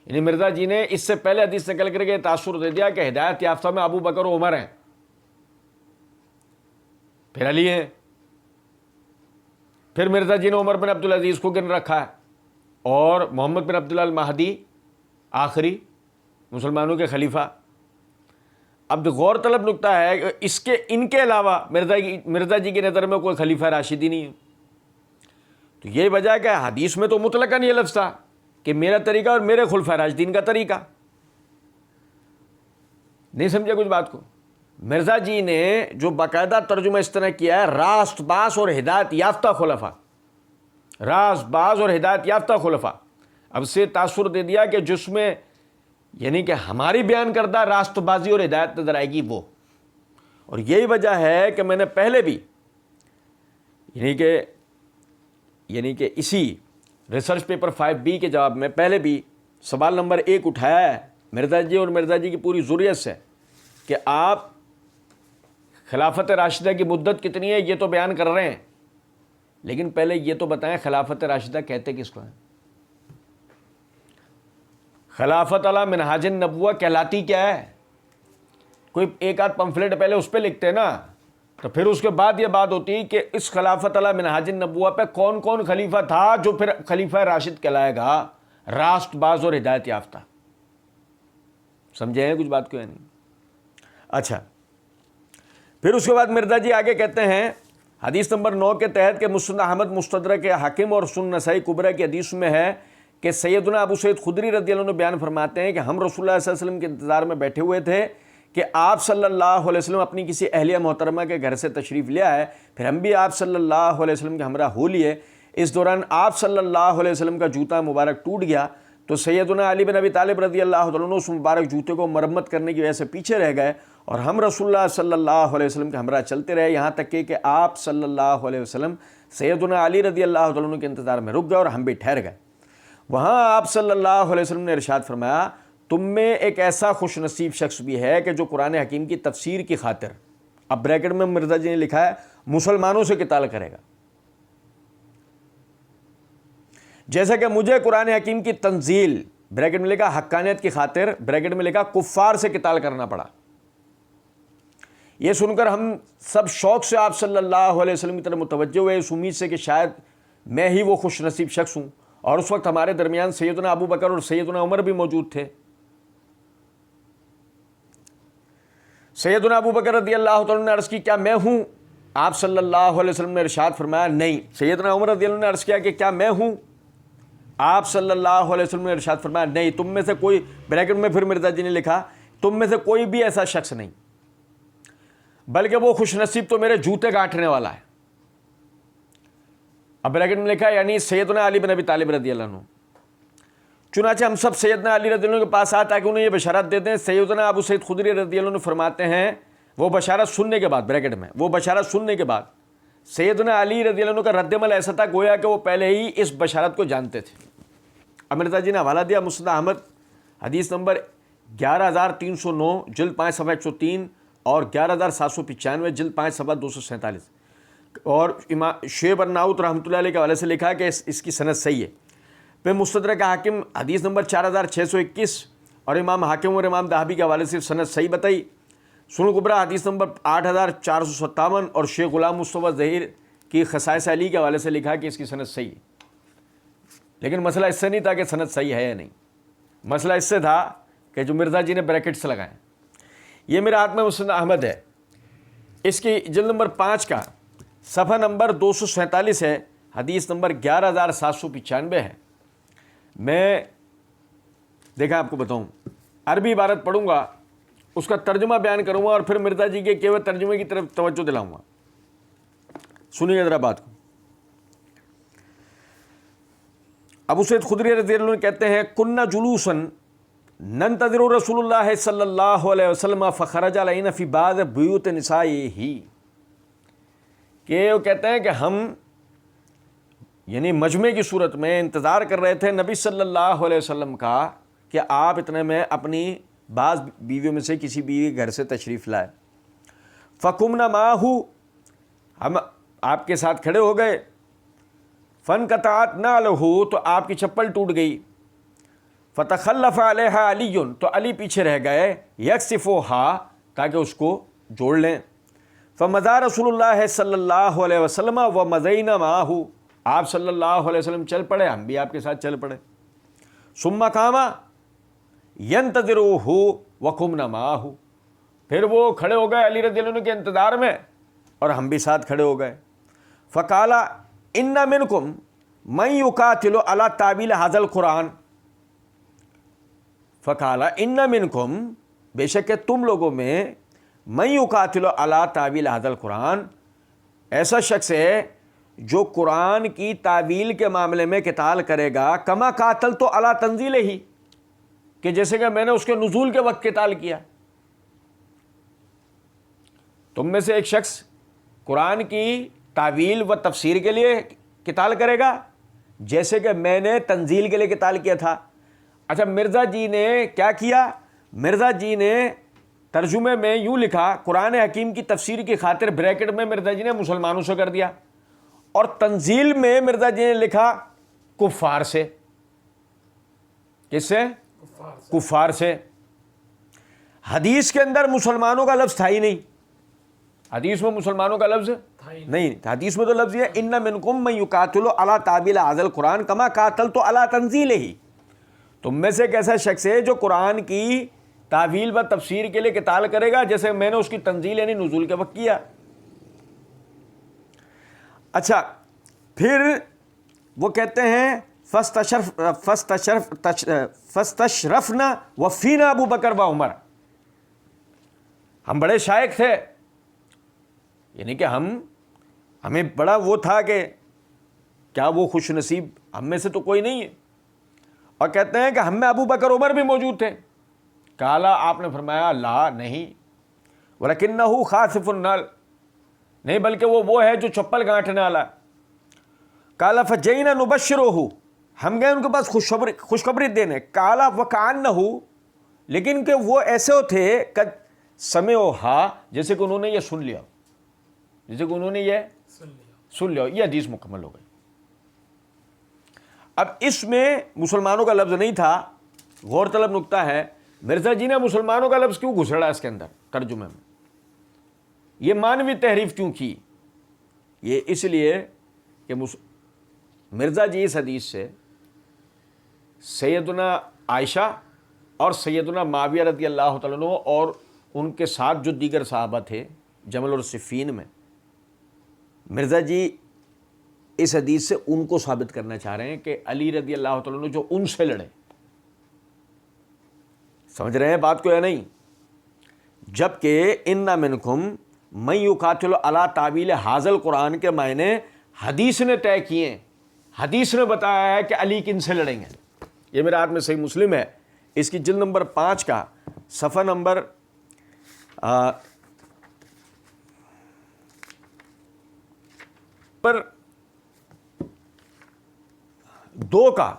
A: یعنی مرزا جی نے اس سے پہلے حدیث نقل کر کے تاثر دے دیا کہ ہدایت یافتہ میں ابو بکر و عمر ہیں، پھر علی ہیں، پھر مرزا جی نے عمر بن عبدالعزیز کو گن رکھا ہے، اور محمد بن عبداللہ المہدی آخری مسلمانوں کے خلیفہ۔ اب غور طلب نکتہ ہے کہ ان کے علاوہ مرزا جی کی نظر میں کوئی خلیفہ راشد ہی نہیں ہے۔ تو یہی وجہ ہے کہ حدیث میں تو مطلقاً یہ لفظ تھا کہ میرا طریقہ اور میرے خلفاء راشدین کا طریقہ۔ نہیں سمجھے کچھ بات کو؟ مرزا جی نے جو باقاعدہ ترجمہ اس طرح کیا ہے راست باز اور ہدایت یافتہ خلفاء، راست باز اور ہدایت یافتہ خلفاء، اب سے تاثر دے دیا کہ جس میں یعنی کہ ہماری بیان کردہ راست بازی اور ہدایت نظر آئے گی وہ۔ اور یہی وجہ ہے کہ میں نے پہلے بھی یعنی کہ اسی ریسرچ پیپر 5B کے جواب میں پہلے بھی سوال نمبر 1 اٹھایا ہے مرزا جی اور مرزا جی کی پوری ذریت سے کہ آپ خلافت راشدہ کی مدت کتنی ہے یہ تو بیان کر رہے ہیں، لیکن پہلے یہ تو بتائیں خلافت راشدہ کہتے کس کو ہیں؟ خلافت علی منہاج النبوہ کہلاتی کیا ہے؟ کوئی ایک آدھ پمفلٹ پہلے اس پہ لکھتے ہیں نا، تو پھر اس کے بعد یہ بات ہوتی ہے کہ اس خلافت علی منہاج النبوہ پہ کون کون خلیفہ تھا جو پھر خلیفہ راشد کہلائے گا، راست باز اور ہدایت یافتہ۔ سمجھے ہیں کچھ بات کو یا نہیں؟ اچھا پھر اس کے بعد مرزا جی آگے کہتے ہیں حدیث نمبر 9 کے تحت کہ مسند احمد مستدرک حاکم اور سنن نسائی کبریٰ کی حدیث میں ہے کہ سیدنا ابو سعید خدری رضی اللہ عنہ بیان فرماتے ہیں کہ ہم رسول اللہ صلی اللہ علیہ وسلم کے انتظار میں بیٹھے ہوئے تھے کہ آپ صلی اللہ علیہ وسلم اپنی کسی اہلیہ محترمہ کے گھر سے تشریف لے آئے، پھر ہم بھی آپ صلی اللہ علیہ وسلم کے ہمراہ ہو لیے۔ اس دوران آپ صلی اللہ علیہ وسلم کا جوتا مبارک ٹوٹ گیا تو سیدنا علی بن ابی طالب رضی اللہ عنہ اس مبارک جوتے کو مرمت کرنے کی وجہ سے پیچھے رہ گئے، اور ہم رسول اللہ صلی اللہ علیہ وسلم کے ہمراہ چلتے رہے یہاں تک کہ آپ صلی اللہ علیہ وسلم سیدنا علی رضی اللہ عنہ کے انتظار میں رک گئے اور ہم بھی ٹھہر گئے۔ وہاں آپ صلی اللہ علیہ وسلم نے ارشاد فرمایا تم میں ایک ایسا خوش نصیب شخص بھی ہے کہ جو قرآن حکیم کی تفسیر کی خاطر، اب بریکٹ میں مرزا جی نے لکھا ہے مسلمانوں سے قتال کرے گا، جیسا کہ مجھے قرآن حکیم کی تنزیل بریکٹ میں لکھا حقانیت کی خاطر بریکٹ میں لکھا کفار سے قتال کرنا پڑا۔ یہ سن کر ہم سب شوق سے آپ صلی اللہ علیہ وسلم کی طرف متوجہ ہوئے اس امید سے کہ شاید میں ہی وہ خوش نصیب شخص ہوں، اور اس وقت ہمارے درمیان سیدنا ابو بکر اور سیدنا عمر بھی موجود تھے۔ سیدنا ابو بکر رضی اللہ عنہ نے عرض کی کیا میں ہوں؟ آپ صلی اللہ علیہ وسلم نے ارشاد فرمایا نہیں۔ سیدنا عمر رضی اللہ عنہ نے عرض کیا کہ کیا میں ہوں؟ آپ صلی اللہ علیہ وسلم نے ارشاد فرمایا نہیں، تم میں سے کوئی، بریکٹ میں پھر مرزا جی نے لکھا تم میں سے کوئی بھی ایسا شخص نہیں۔ بلکہ وہ خوش نصیب تو میرے جوتے گانٹنے والا ہے. اب بریکٹ میں لکھا ہے یعنی سیدنا علی بن ابی طالب رضی اللہ عنہ. چنانچہ ہم سب سیدنا علی رضی اللہ عنہ کے پاس آتا ہے کہ انہیں یہ بشارت دیتے ہیں. سیدنا ابو سعید خدری رضی اللہ عنہ فرماتے ہیں وہ بشارت سننے کے بعد، بریکٹ میں وہ بشارت سننے کے بعد سیدنا علی رضی اللہ عنہ کا رد عمل ایسا تھا گویا کہ وہ پہلے ہی اس بشارت کو جانتے تھے. مرزا جی نے حوالہ دیا مسند احمد حدیث نمبر 11309 جلد 5 صفحہ 103 اور 11795 جلد 5 صفحہ 247. اور امام شعیب الناؤت رحمۃ اللہ علیہ کے حوالے سے لکھا ہے کہ اس کی سند صحیح ہے. پھر مستدرک حاکم حدیث نمبر 4621 اور امام حاکم اور امام دہبی کے حوالے سے سند صحیح بتائی. سنن کبریٰ حدیث نمبر 8457 اور شیخ غلام مصطفیٰ ظہیر کی خصائص علی کے حوالے سے لکھا کہ اس کی سند صحیح ہے. لیکن مسئلہ اس سے نہیں تھا کہ سند صحیح ہے یا نہیں، مسئلہ اس سے تھا کہ جو مرزا جی نے بریکٹس لگائیں. یہ میرے ہاتھ میں مسند احمد ہے، اس کی جلد نمبر 5 کا صفحہ نمبر 247 ہے، حدیث نمبر 11795 ہے. میں دیکھا آپ کو بتاؤں، عربی عبارت پڑھوں گا، اس کا ترجمہ بیان کروں گا اور پھر مرزا جی کے کیے ہوئے ترجمے کی طرف توجہ دلاؤں گا. سنیے ذرا بات کو. ابو سعید خدری رضی اللہ عنہ کہتے ہیں کننا جلوسن ننتظر رسول اللہ صلی اللہ علیہ وسلم فخرج علینا فی بعض بیوت نسائہ، کہ وہ کہتے ہیں کہ ہم یعنی مجمع کی صورت میں انتظار کر رہے تھے نبی صلی اللہ علیہ وسلم کا کہ آپ اتنے میں اپنی بعض بیویوں میں سے کسی بیوی گھر سے تشریف لائے. فقمنا معہ، ہم آپ کے ساتھ کھڑے ہو گئے. فانقطعت نعلہ، تو آپ کی چپل ٹوٹ گئی. فتخلف علیہا علی، تو علی پیچھے رہ گئے. یکسفوہا، تاکہ اس کو جوڑ لیں. فمضى رسول اللہ صلی اللہ علیہ وسلم ومضینا معہ، آپ صلی اللہ علیہ وسلم چل پڑے، ہم بھی آپ کے ساتھ چل پڑے. ثم قام ینتظرہ وقمنا معہ، پھر وہ کھڑے ہو گئے علی رضی اللہ عنہ کے انتظار میں اور ہم بھی ساتھ کھڑے ہو گئے. فقال ان منکم من یقاتل علی تعویل ھذا القرآن، فقال ان منکم، بے شک کہ تم لوگوں میں، من یقاتل علی تعویل ھذا القرآن، ایسا شخص ہے جو قرآن کی تعویل کے معاملے میں قتال کرے گا، کما قاتل تو علی تنزیل ہی، کہ جیسے کہ میں نے اس کے نزول کے وقت قتال کیا. تم میں سے ایک شخص قرآن کی تعویل و تفسیر کے لیے قتال کرے گا جیسے کہ میں نے تنزیل کے لیے قتال کیا تھا. اچھا مرزا جی نے کیا کیا؟ مرزا جی نے ترجمے میں یوں لکھا، قرآن حکیم کی تفسیر کی خاطر بریکٹ میں مرزا جی نے مسلمانوں سے کر دیا، اور تنزیل میں مرزا جی نے لکھا کفار سے. کس سے؟ کفار سے. حدیث کے اندر مسلمانوں کا لفظ تھا ہی نہیں، حدیث میں مسلمانوں کا لفظ نہیں، حدیث میں تو لفظ یہ ان منکم من یقاتل علی تعویل ھذا القرآن کما قاتلت علی تنزیلہ، تم میں سے ایک ایسا شخص ہے جو قرآن کی تعویل و تفسیر کے لیے قتال کرے گا جیسے میں نے اس کی تنزیل یعنی نزول کے وقت کیا. اچھا پھر وہ کہتے ہیں فاستشرفنا وفینا ابو بکر و عمر، ہم بڑے شائق تھے، یعنی کہ ہمیں بڑا وہ تھا کہ کیا وہ خوش نصیب ہم میں سے تو کوئی نہیں ہے. اور کہتے ہیں کہ ہم میں ابو بکر عمر بھی موجود تھے. کالا، آپ نے فرمایا لا نہیں، ولکنہ خاصف النعل، نہیں بلکہ وہ ہے جو چپل گانٹنے والا. کالا فجئنا نبشرہ، ہم گئے ان کے پاس خوشخبری دینے. کالا وکانہ، لیکن کہ وہ ایسے تھے کہ سمعوہا، جیسے کہ انہوں نے یہ سن لیا، جیسے کہ انہوں نے یہ سن لیا. یہ حدیث مکمل ہو گئی. اب اس میں مسلمانوں کا لفظ نہیں تھا. غور طلب نکتہ ہے، مرزا جی نے مسلمانوں کا لفظ کیوں گھسڑا اس کے اندر ترجمے میں؟ یہ مانوی تحریف کیوں کی؟ یہ اس لیے کہ مرزا جی اس حدیث سے سیدنا عائشہ اور سیدنا معاویہ رضی اللہ تعالیٰ عنہ اور ان کے ساتھ جو دیگر صحابہ تھے جمل اور صفین میں، مرزا جی اس حدیث سے ان کو ثابت کرنا چاہ رہے ہیں کہ علی رضی اللہ تعالیٰ عنہ جو ان سے لڑے. سمجھ رہے ہیں بات کو یا نہیں؟ جبکہ ان منکم من یقاتل علی تعویل حاضل قرآن کے معنی حدیث نے طے کیے ہیں، حدیث نے بتایا ہے کہ علی کن سے لڑیں گے۔ یہ میرے ہاتھ میں صحیح مسلم ہے، اس کی جلد نمبر 5 کا صفحہ نمبر 2 کا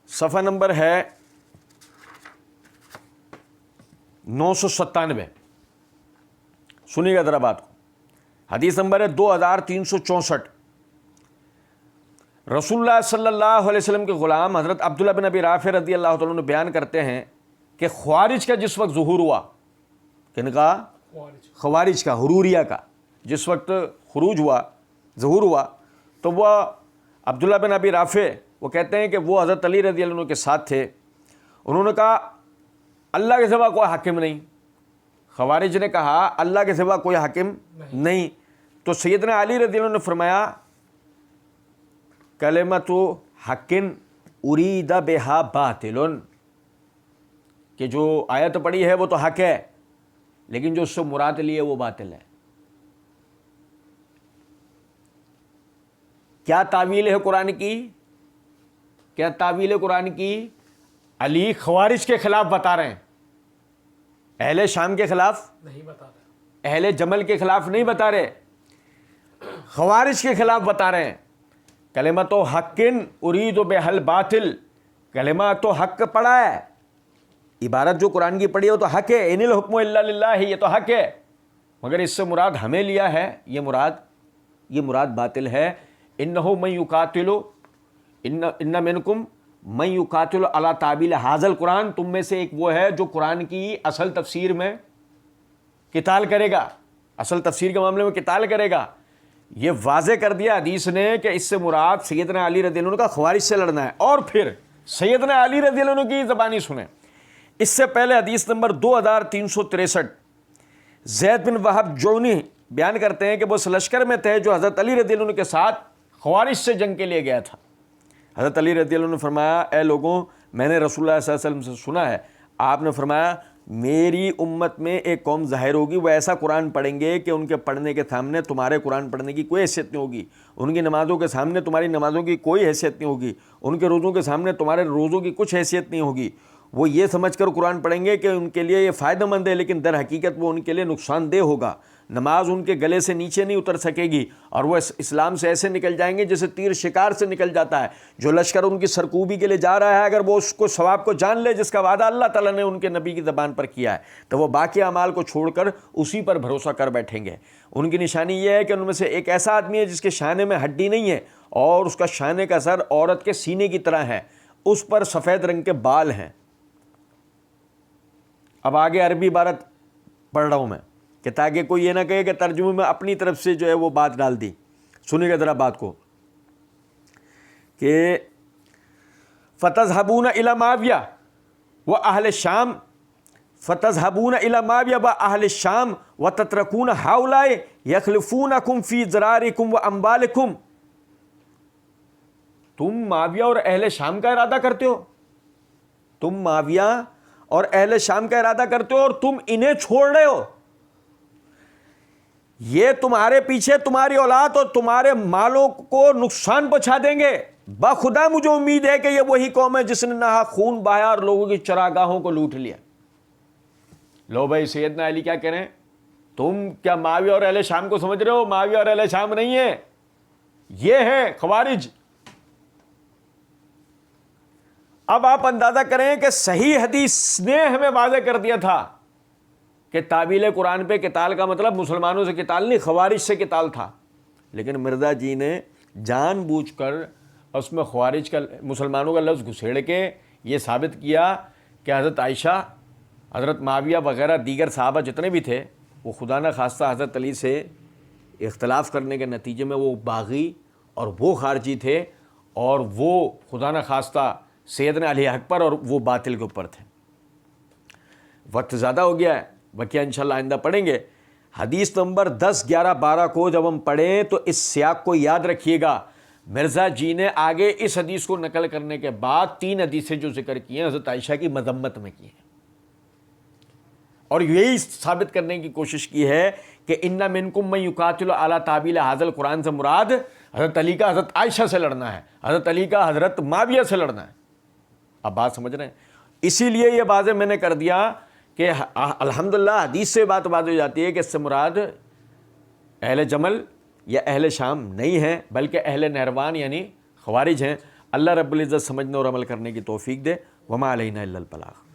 A: صفحہ نمبر ہے 997۔ سنیے گا ذرا بات کو، حدیث نمبر ہے 2364۔ رسول اللہ صلی اللہ علیہ وسلم کے غلام حضرت عبداللہ بن ابی رافع رضی اللہ تعالیٰ عنہ بیان کرتے ہیں کہ خوارج کا جس وقت ظہور ہوا، کن کا؟ خوارج کا، حروریہ کا جس وقت خروج ہوا، ظہور ہوا، تو وہ عبداللہ بن ابی رافع وہ کہتے ہیں کہ وہ حضرت علی رضی اللہ عنہ کے ساتھ تھے۔ انہوں نے کہا اللہ کے سوا کوئی حاکم نہیں، خوارج نے کہا اللہ کے سوا کوئی حاکم نہیں، تو سیدنا علی رضی اللہ عنہ نے فرمایا کلمۃ حق ارید بہا باطل، کہ جو آیت پڑھی ہے وہ تو حق ہے لیکن جو اس سے مراد لی ہے وہ باطل ہے۔ کیا تعویل ہے قرآن کی؟ کیا تعویل ہے قرآن کی؟ علی خوارج کے خلاف بتا رہے ہیں، اہل شام کے خلاف نہیں بتا رہے، اہل جمل کے خلاف نہیں بتا رہے، خوارج کے خلاف بتا رہے ہیں۔ کلمۃ حق ارید بہل باطل، کلمہ تو حق پڑھا ہے، عبارت جو قرآن کی پڑھی ہے وہ تو حق ہے، ان الحکم الا للہ، یہ تو حق ہے، مگر اس سے مراد ہمیں لیا ہے، یہ مراد باطل ہے۔ انہ من یقاتل ان منکم من یقاتل علی تعویل ھذا القرآن، تم میں سے ایک وہ ہے جو قرآن کی اصل تفسیر میں قتال کرے گا، اصل تفسیر کے معاملے میں قتال کرے گا۔ یہ واضح کر دیا حدیث نے کہ اس سے مراد سیدنا علی رضی اللہ عنہ کا خوارج سے لڑنا ہے۔ اور پھر سیدنا علی رضی اللہ عنہ کی زبانی سنیں، اس سے پہلے حدیث نمبر 2363، زید بن وہب جونی بیان کرتے ہیں کہ وہ اس لشکر میں تھے جو حضرت علی رضی اللہ عنہ کے ساتھ خوارج سے جنگ کے لیے گیا تھا۔ حضرت علی رضی اللہ عنہ نے فرمایا اے لوگوں، میں نے رسول اللہ صلی اللہ علیہ وسلم سے سنا ہے، آپ نے فرمایا میری امت میں ایک قوم ظاہر ہوگی، وہ ایسا قرآن پڑھیں گے کہ ان کے پڑھنے کے سامنے تمہارے قرآن پڑھنے کی کوئی حیثیت نہیں ہوگی، ان کی نمازوں کے سامنے تمہاری نمازوں کی کوئی حیثیت نہیں ہوگی، ان کے روزوں کے سامنے تمہارے روزوں کی کچھ حیثیت نہیں ہوگی۔ وہ یہ سمجھ کر قرآن پڑھیں گے کہ ان کے لیے یہ فائدہ مند ہے، لیکن در حقیقت وہ ان کے لیے نقصان دہ ہوگا۔ نماز ان کے گلے سے نیچے نہیں اتر سکے گی، اور وہ اسلام سے ایسے نکل جائیں گے جیسے تیر شکار سے نکل جاتا ہے۔ جو لشکر ان کی سرکوبی کے لیے جا رہا ہے، اگر وہ اس کو ثواب کو جان لے جس کا وعدہ اللہ تعالیٰ نے ان کے نبی کی زبان پر کیا ہے، تو وہ باقی اعمال کو چھوڑ کر اسی پر بھروسہ کر بیٹھیں گے۔ ان کی نشانی یہ ہے کہ ان میں سے ایک ایسا آدمی ہے جس کے شانے میں ہڈی نہیں ہے اور اس کا شانے کا سر عورت کے سینے کی طرح ہے، اس پر سفید رنگ کے بال ہیں۔ اب آگے عربی عبارت پڑھ رہا ہوں میں کہ تاکہ کوئی یہ نہ کہے کہ ترجمے میں اپنی طرف سے جو ہے وہ بات ڈال دی۔ سنیے گا ذرا بات کو کہ فتذهبون الى معاویہ و اہل الشام، فتذهبون الى معاویہ و اہل الشام وتتركون هؤلاء يخلفونكم في ذراركم واموالكم، تم معاویہ اور اہل شام کا ارادہ کرتے ہو، تم معاویہ اور اہل شام کا ارادہ کرتے ہو اور تم انہیں چھوڑ رہے ہو، یہ تمہارے پیچھے تمہاری اولاد اور تمہارے مالوں کو نقصان پہنچا دیں گے۔ بخدا مجھے امید ہے کہ یہ وہی قوم ہے جس نے نہا خون بہایا اور لوگوں کی چراگاہوں کو لوٹ لیا۔ لو بھائی سیدنا علی کیا کہہ رہے ہیں؟ تم کیا معاویہ اور اہل شام کو سمجھ رہے ہو؟ معاویہ اور اہل شام نہیں ہے، یہ ہے خوارج۔ اب آپ اندازہ کریں کہ صحیح حدیث نے ہمیں واضح کر دیا تھا کہ تعویل قرآن پہ قتال کا مطلب مسلمانوں سے قتال نہیں، خوارج سے قتال تھا، لیکن مرزا جی نے جان بوجھ کر اس میں خوارج کا مسلمانوں کا لفظ گھسیڑ کے یہ ثابت کیا کہ حضرت عائشہ، حضرت معاویہ وغیرہ دیگر صحابہ جتنے بھی تھے وہ خدا نہ خواستہ حضرت علی سے اختلاف کرنے کے نتیجے میں وہ باغی اور وہ خارجی تھے، اور وہ خدا نہ خواستہ سیدنا علی حق پر اور وہ باطل کے اوپر تھے۔ وقت زیادہ ہو گیا ہے، بقیہ انشاءاللہ آئندہ پڑھیں گے۔ حدیث نمبر 10، 11، 12 کو جب ہم پڑھیں تو اس سیاق کو یاد رکھیے گا۔ مرزا جی نے آگے اس حدیث کو نقل کرنے کے بعد 3 حدیثیں جو ذکر کی ہیں حضرت عائشہ کی مذمت میں کی ہیں، اور یہی ثابت کرنے کی کوشش کی ہے کہ ان منکم من یقاتل علی تعویل ھذا القرآن سے مراد حضرت علی کا حضرت عائشہ سے لڑنا ہے، حضرت علی کا حضرت معاویہ سے لڑنا ہے۔ اب بات سمجھ رہے ہیں؟ اسی لیے یہ واضح میں نے کر دیا کہ الحمدللہ حدیث سے بات واضح ہو جاتی ہے کہ اس سے مراد اہل جمل یا اہل شام نہیں ہے، بلکہ اہل نہروان یعنی خوارج ہیں۔ اللہ رب العزت سمجھنے اور عمل کرنے کی توفیق دے۔ وما علینا الا البلاغ۔